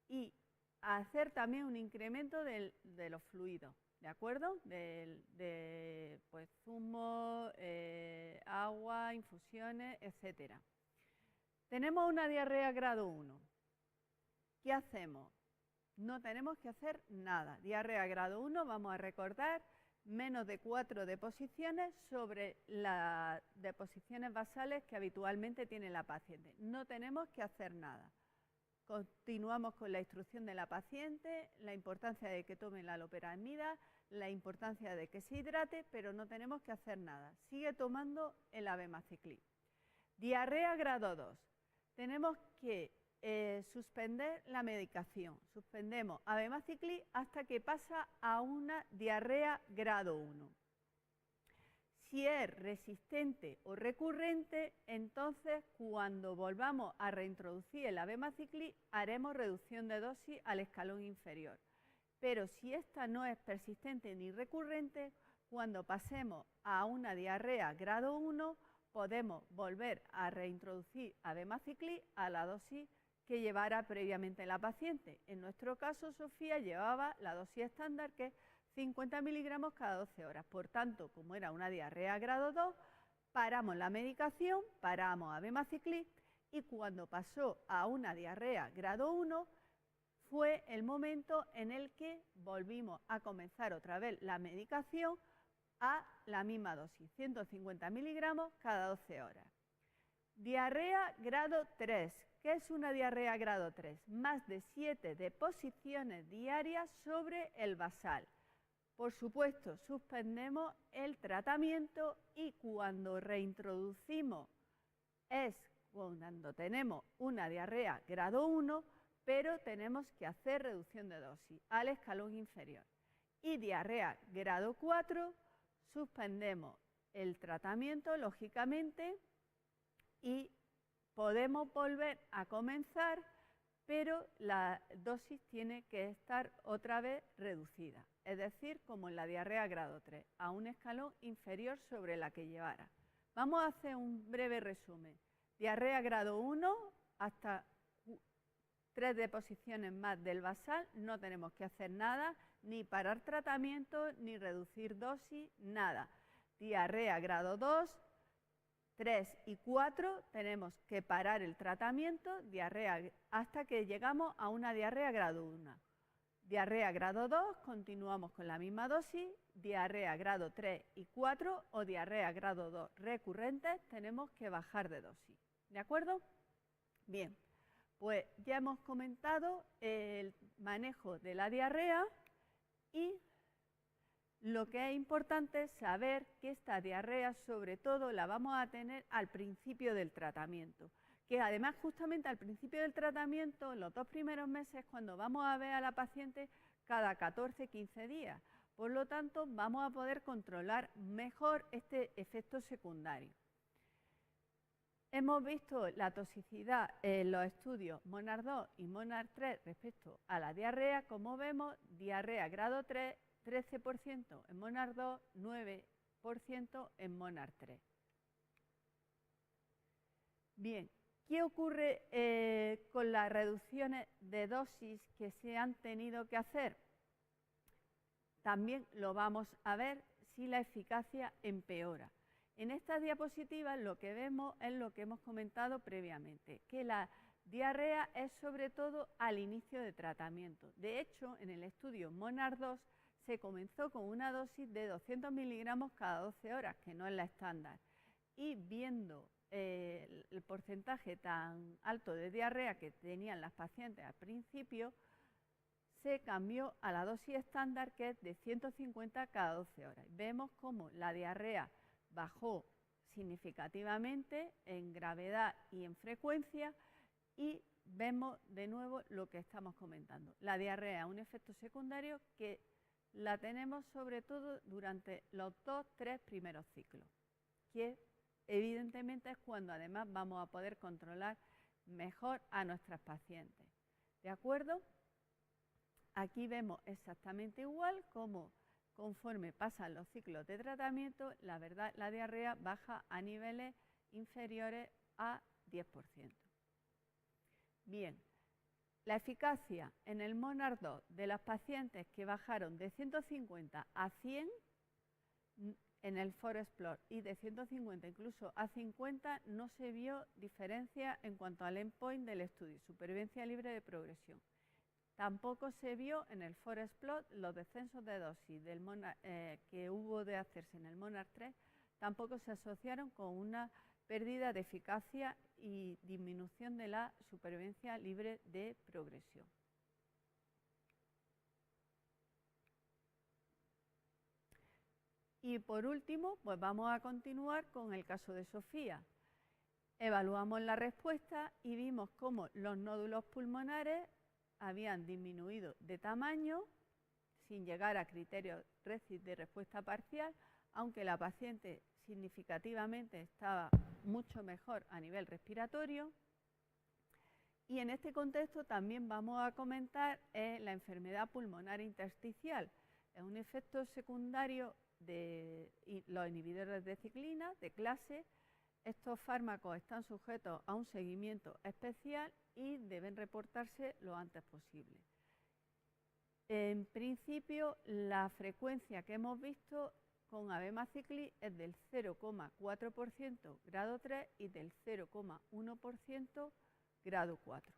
S2: y hacer también un incremento de los fluidos, ¿de acuerdo? Pues zumo, agua, infusiones, etcétera. Tenemos una diarrea grado 1. ¿Qué hacemos? No tenemos que hacer nada. Diarrea grado 1, vamos a recordar, menos de 4 deposiciones sobre las deposiciones basales que habitualmente tiene la paciente. No tenemos que hacer nada. Continuamos con la instrucción de la paciente, la importancia de que tome la loperamida, la importancia de que se hidrate, pero no tenemos que hacer nada. Sigue tomando el abemaciclib. Diarrea grado 2. Tenemos que suspender la medicación. Suspendemos abemaciclib hasta que pasa a una diarrea grado 1. Si es resistente o recurrente, entonces cuando volvamos a reintroducir el abemaciclib haremos reducción de dosis al escalón inferior. Pero si esta no es persistente ni recurrente, cuando pasemos a una diarrea grado 1, podemos volver a reintroducir abemaciclib a la dosis que llevara previamente la paciente. En nuestro caso, Sofía llevaba la dosis estándar, que es 50 miligramos cada 12 horas. Por tanto, como era una diarrea grado 2, paramos la medicación, paramos abemaciclib, y cuando pasó a una diarrea grado 1, fue el momento en el que volvimos a comenzar otra vez la medicación a la misma dosis, 150 miligramos cada 12 horas. Diarrea grado 3. ¿Qué es una diarrea grado 3? Más de 7 deposiciones diarias sobre el basal. Por supuesto, suspendemos el tratamiento y cuando reintroducimos es cuando tenemos una diarrea grado 1, pero tenemos que hacer reducción de dosis al escalón inferior. Y diarrea grado 4, suspendemos el tratamiento, lógicamente, y podemos volver a comenzar, pero la dosis tiene que estar otra vez reducida, es decir, como en la diarrea grado 3, a un escalón inferior sobre la que llevara. Vamos a hacer un breve resumen. Diarrea grado 1, hasta 3 deposiciones más del basal, no tenemos que hacer nada, ni parar tratamiento, ni reducir dosis, nada. Diarrea grado 2, 3 y 4 tenemos que parar el tratamiento, hasta que llegamos a una diarrea grado 1. Diarrea grado 2, continuamos con la misma dosis. Diarrea grado 3 y 4 o diarrea grado 2 recurrentes, tenemos que bajar de dosis. ¿De acuerdo? Bien, pues ya hemos comentado el manejo de la diarrea y lo que es importante es saber que esta diarrea sobre todo la vamos a tener al principio del tratamiento, que además justamente al principio del tratamiento, los 2 primeros meses, cuando vamos a ver a la paciente cada 14-15 días. Por lo tanto, vamos a poder controlar mejor este efecto secundario. Hemos visto la toxicidad en los estudios MONARD 2 y MONARD 3 respecto a la diarrea. Como vemos, diarrea grado 3, 13% en MONARD 2, 9% en MONARD 3. Bien, ¿qué ocurre con las reducciones de dosis que se han tenido que hacer? También lo vamos a ver si la eficacia empeora. En estas diapositivas lo que vemos es lo que hemos comentado previamente, que la diarrea es sobre todo al inicio de tratamiento. De hecho, en el estudio MONARD 2 se comenzó con una dosis de 200 miligramos cada 12 horas, que no es la estándar. Y viendo el porcentaje tan alto de diarrea que tenían las pacientes al principio, se cambió a la dosis estándar, que es de 150 cada 12 horas. Vemos cómo la diarrea bajó significativamente en gravedad y en frecuencia, y vemos de nuevo lo que estamos comentando. La diarrea es un efecto secundario que la tenemos sobre todo durante los 2-3 primeros ciclos, que evidentemente es cuando además vamos a poder controlar mejor a nuestras pacientes. ¿De acuerdo? Aquí vemos exactamente igual como conforme pasan los ciclos de tratamiento, la verdad, la diarrea baja a niveles inferiores a 10%. Bien, la eficacia en el MONARD 2 de las pacientes que bajaron de 150 a 100 en el FOREXPLOR y de 150 incluso a 50, no se vio diferencia en cuanto al endpoint del estudio, supervivencia libre de progresión. Tampoco se vio en el FOREXPLOR los descensos de dosis del que hubo de hacerse en el MONARD 3, tampoco se asociaron con una pérdida de eficacia y disminución de la supervivencia libre de progresión. Y por último, pues vamos a continuar con el caso de Sofía. Evaluamos la respuesta y vimos cómo los nódulos pulmonares habían disminuido de tamaño sin llegar a criterios RECIST de respuesta parcial, aunque la paciente significativamente estaba mucho mejor a nivel respiratorio. Y en este contexto también vamos a comentar la enfermedad pulmonar intersticial. Es un efecto secundario de los inhibidores de ciclina de clase. Estos fármacos están sujetos a un seguimiento especial y deben reportarse lo antes posible. En principio, la frecuencia que hemos visto con abemaciclib es del 0,4% grado 3 y del 0,1% grado 4.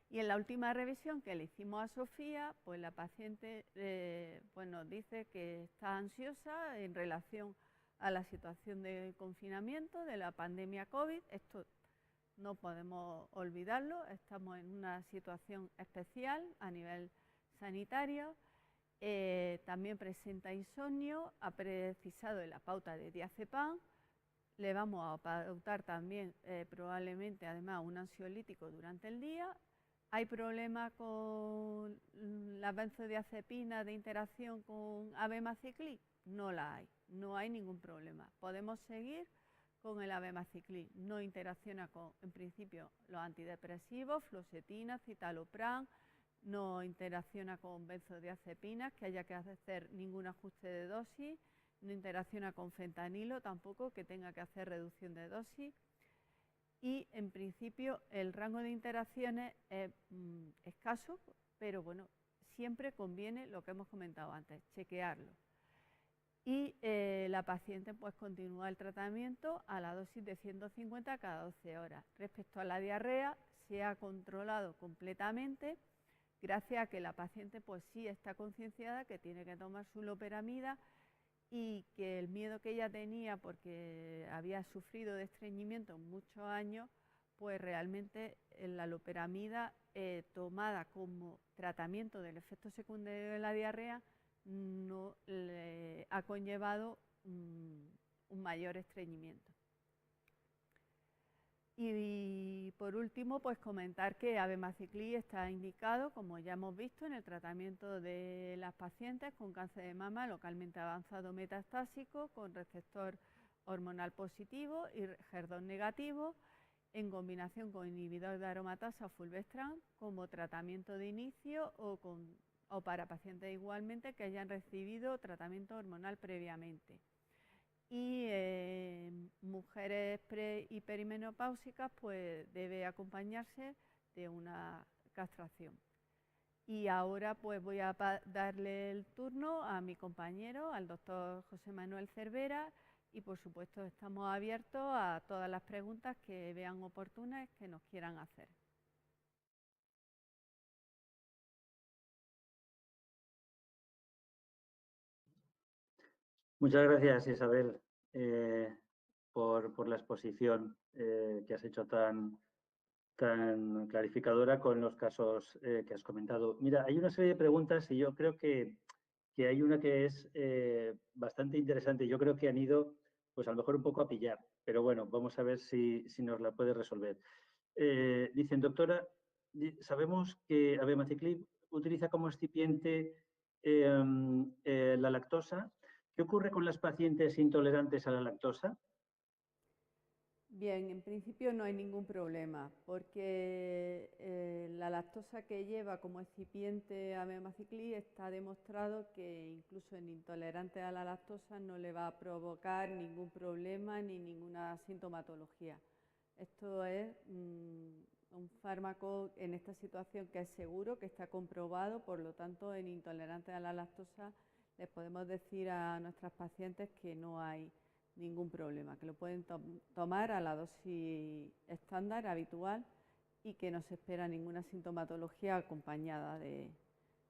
S2: Y en la última revisión que le hicimos a Sofía, pues la paciente pues nos dice que está ansiosa en relación a la situación de confinamiento de la pandemia COVID. Esto no podemos olvidarlo, estamos en una situación especial a nivel sanitario. También presenta insomnio, ha precisado la pauta de diazepam. Le vamos a pautar también probablemente además un ansiolítico durante el día. ¿Hay problema con la benzodiazepina de interacción con abemaciclib? No la hay, no hay ningún problema. Podemos seguir con el abemaciclib. No interacciona con, en principio, los antidepresivos, fluoxetina, citalopram, no interacciona con benzodiazepinas, que haya que hacer ningún ajuste de dosis, no interacciona con fentanilo tampoco, que tenga que hacer reducción de dosis. Y en principio el rango de interacciones es escaso, pero bueno, siempre conviene lo que hemos comentado antes, chequearlo. Y la paciente pues continúa el tratamiento a la dosis de 150 cada 12 horas. Respecto a la diarrea, se ha controlado completamente gracias a que la paciente pues sí está concienciada que tiene que tomar su loperamida y que el miedo que ella tenía porque había sufrido de estreñimiento muchos años, pues realmente la loperamida tomada como tratamiento del efecto secundario de la diarrea no le ha conllevado un mayor estreñimiento. Y por último, pues comentar que abemaciclib está indicado, como ya hemos visto, en el tratamiento de las pacientes con cáncer de mama localmente avanzado metastásico, con receptor hormonal positivo y HER2 negativo, en combinación con inhibidor de aromatasa o fulvestrant, como tratamiento de inicio o para pacientes igualmente que hayan recibido tratamiento hormonal previamente. Y mujeres pre y perimenopáusicas pues debe acompañarse de una castración. Y ahora pues voy a darle el turno a mi compañero, al doctor José Manuel Cervera, y por supuesto estamos abiertos a todas las preguntas que vean oportunas que nos quieran hacer.
S1: Muchas gracias, Isabel, por la exposición que has hecho tan clarificadora con los casos que has comentado. Mira, hay una serie de preguntas y yo creo que hay una que es bastante interesante. Yo creo que han ido, pues a lo mejor un poco a pillar, pero bueno, vamos a ver si nos la puede resolver. Dicen, doctora, sabemos que abemaciclib utiliza como excipiente la lactosa. ¿Qué ocurre con las pacientes intolerantes a la lactosa?
S2: Bien, en principio no hay ningún problema, porque la lactosa que lleva como excipiente abemaciclib está demostrado que incluso en intolerantes a la lactosa no le va a provocar ningún problema ni ninguna sintomatología. Esto es un fármaco en esta situación que es seguro, que está comprobado, por lo tanto en intolerantes a la lactosa les podemos decir a nuestras pacientes que no hay ningún problema, que lo pueden tomar a la dosis estándar, habitual, y que no se espera ninguna sintomatología acompañada de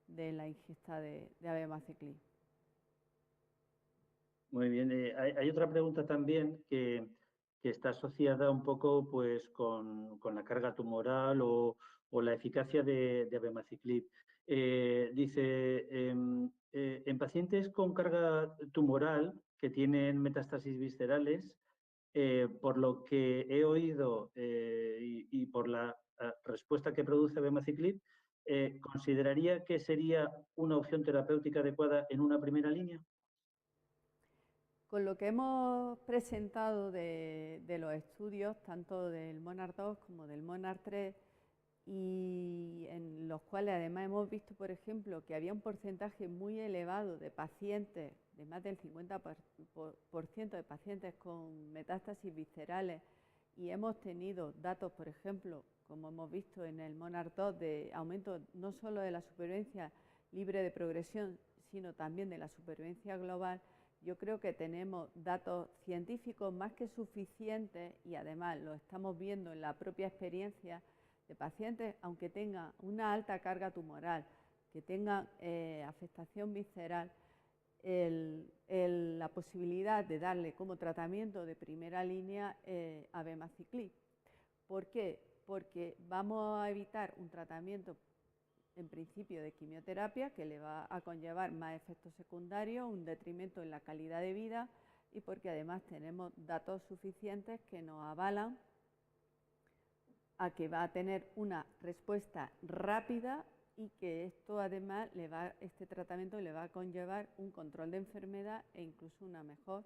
S2: la ingesta de abemaciclib.
S1: Muy bien. Hay otra pregunta también que está asociada un poco pues, con la carga tumoral o la eficacia de abemaciclib. Dice, en pacientes con carga tumoral que tienen metástasis viscerales, Por lo que he oído y por la respuesta que produce Abemaciclib, ¿consideraría que sería una opción terapéutica adecuada en una primera línea?
S2: Con lo que hemos presentado de los estudios, tanto del MONARCH 2 como del MONARCH 3, y en los cuales además hemos visto, por ejemplo, que había un porcentaje muy elevado de pacientes, de más del 50% de pacientes con metástasis viscerales, y hemos tenido datos, por ejemplo, como hemos visto en el MONARCH 2, de aumento no solo de la supervivencia libre de progresión, sino también de la supervivencia global. Yo creo que tenemos datos científicos más que suficientes y además lo estamos viendo en la propia experiencia de pacientes, aunque tengan una alta carga tumoral, que tengan afectación visceral, la posibilidad de darle como tratamiento de primera línea abemaciclib. ¿Por qué? Porque vamos a evitar un tratamiento en principio de quimioterapia que le va a conllevar más efectos secundarios, un detrimento en la calidad de vida, y porque además tenemos datos suficientes que nos avalan a que va a tener una respuesta rápida y que esto además este tratamiento le va a conllevar un control de enfermedad e incluso una mejor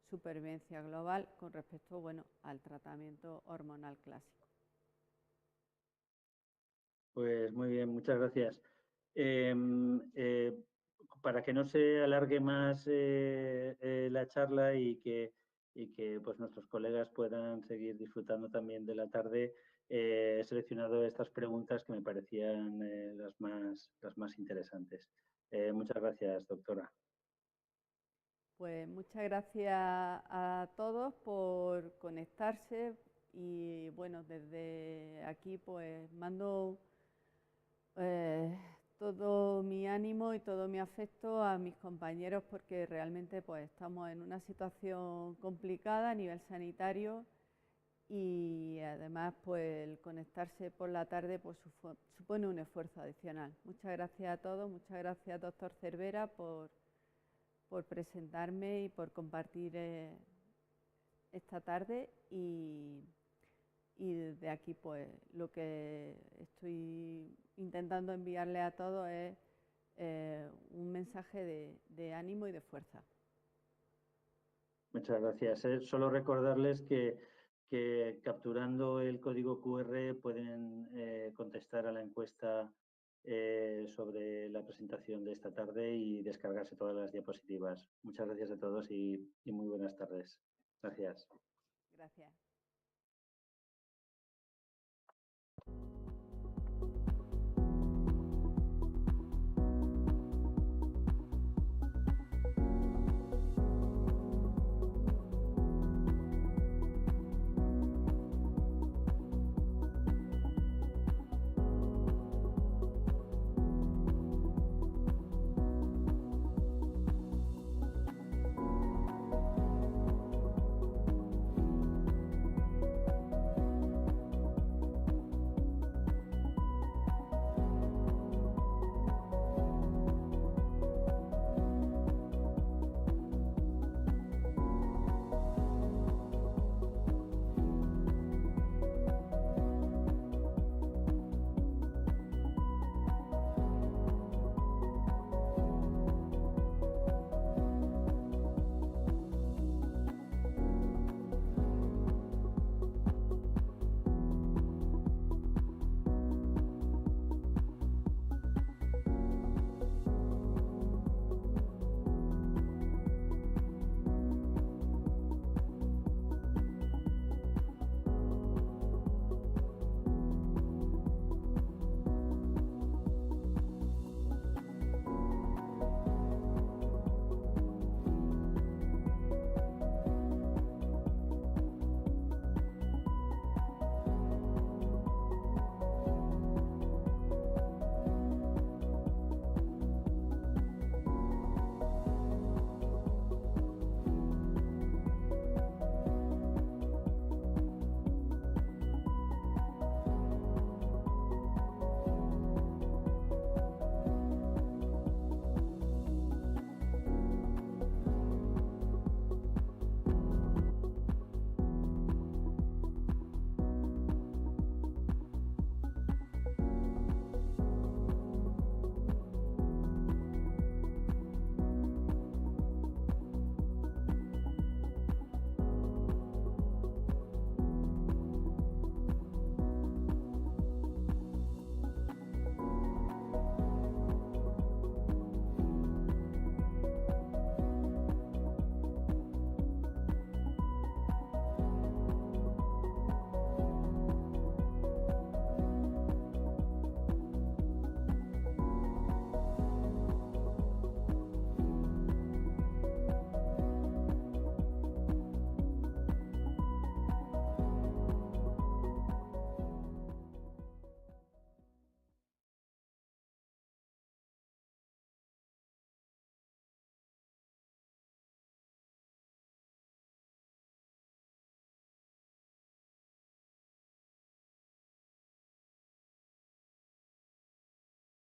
S2: supervivencia global con respecto, bueno, al tratamiento hormonal clásico.
S1: Pues muy bien, muchas gracias. Para que no se alargue más la charla y que pues, nuestros colegas puedan seguir disfrutando también de la tarde, he seleccionado estas preguntas que me parecían las más interesantes. Muchas gracias, doctora.
S2: Pues muchas gracias a todos por conectarse y bueno, desde aquí pues mando todo mi ánimo y todo mi afecto a mis compañeros porque realmente pues estamos en una situación complicada a nivel sanitario y además pues el conectarse por la tarde pues supone un esfuerzo adicional. Muchas gracias a todos, muchas gracias doctor Cervera por presentarme y por compartir esta tarde y desde aquí pues lo que estoy intentando enviarle a todos es un mensaje de ánimo y de fuerza.
S1: Muchas gracias. Solo recordarles que capturando el código QR pueden contestar a la encuesta sobre la presentación de esta tarde y descargarse todas las diapositivas. Muchas gracias a todos y muy buenas tardes. Gracias.
S2: Gracias.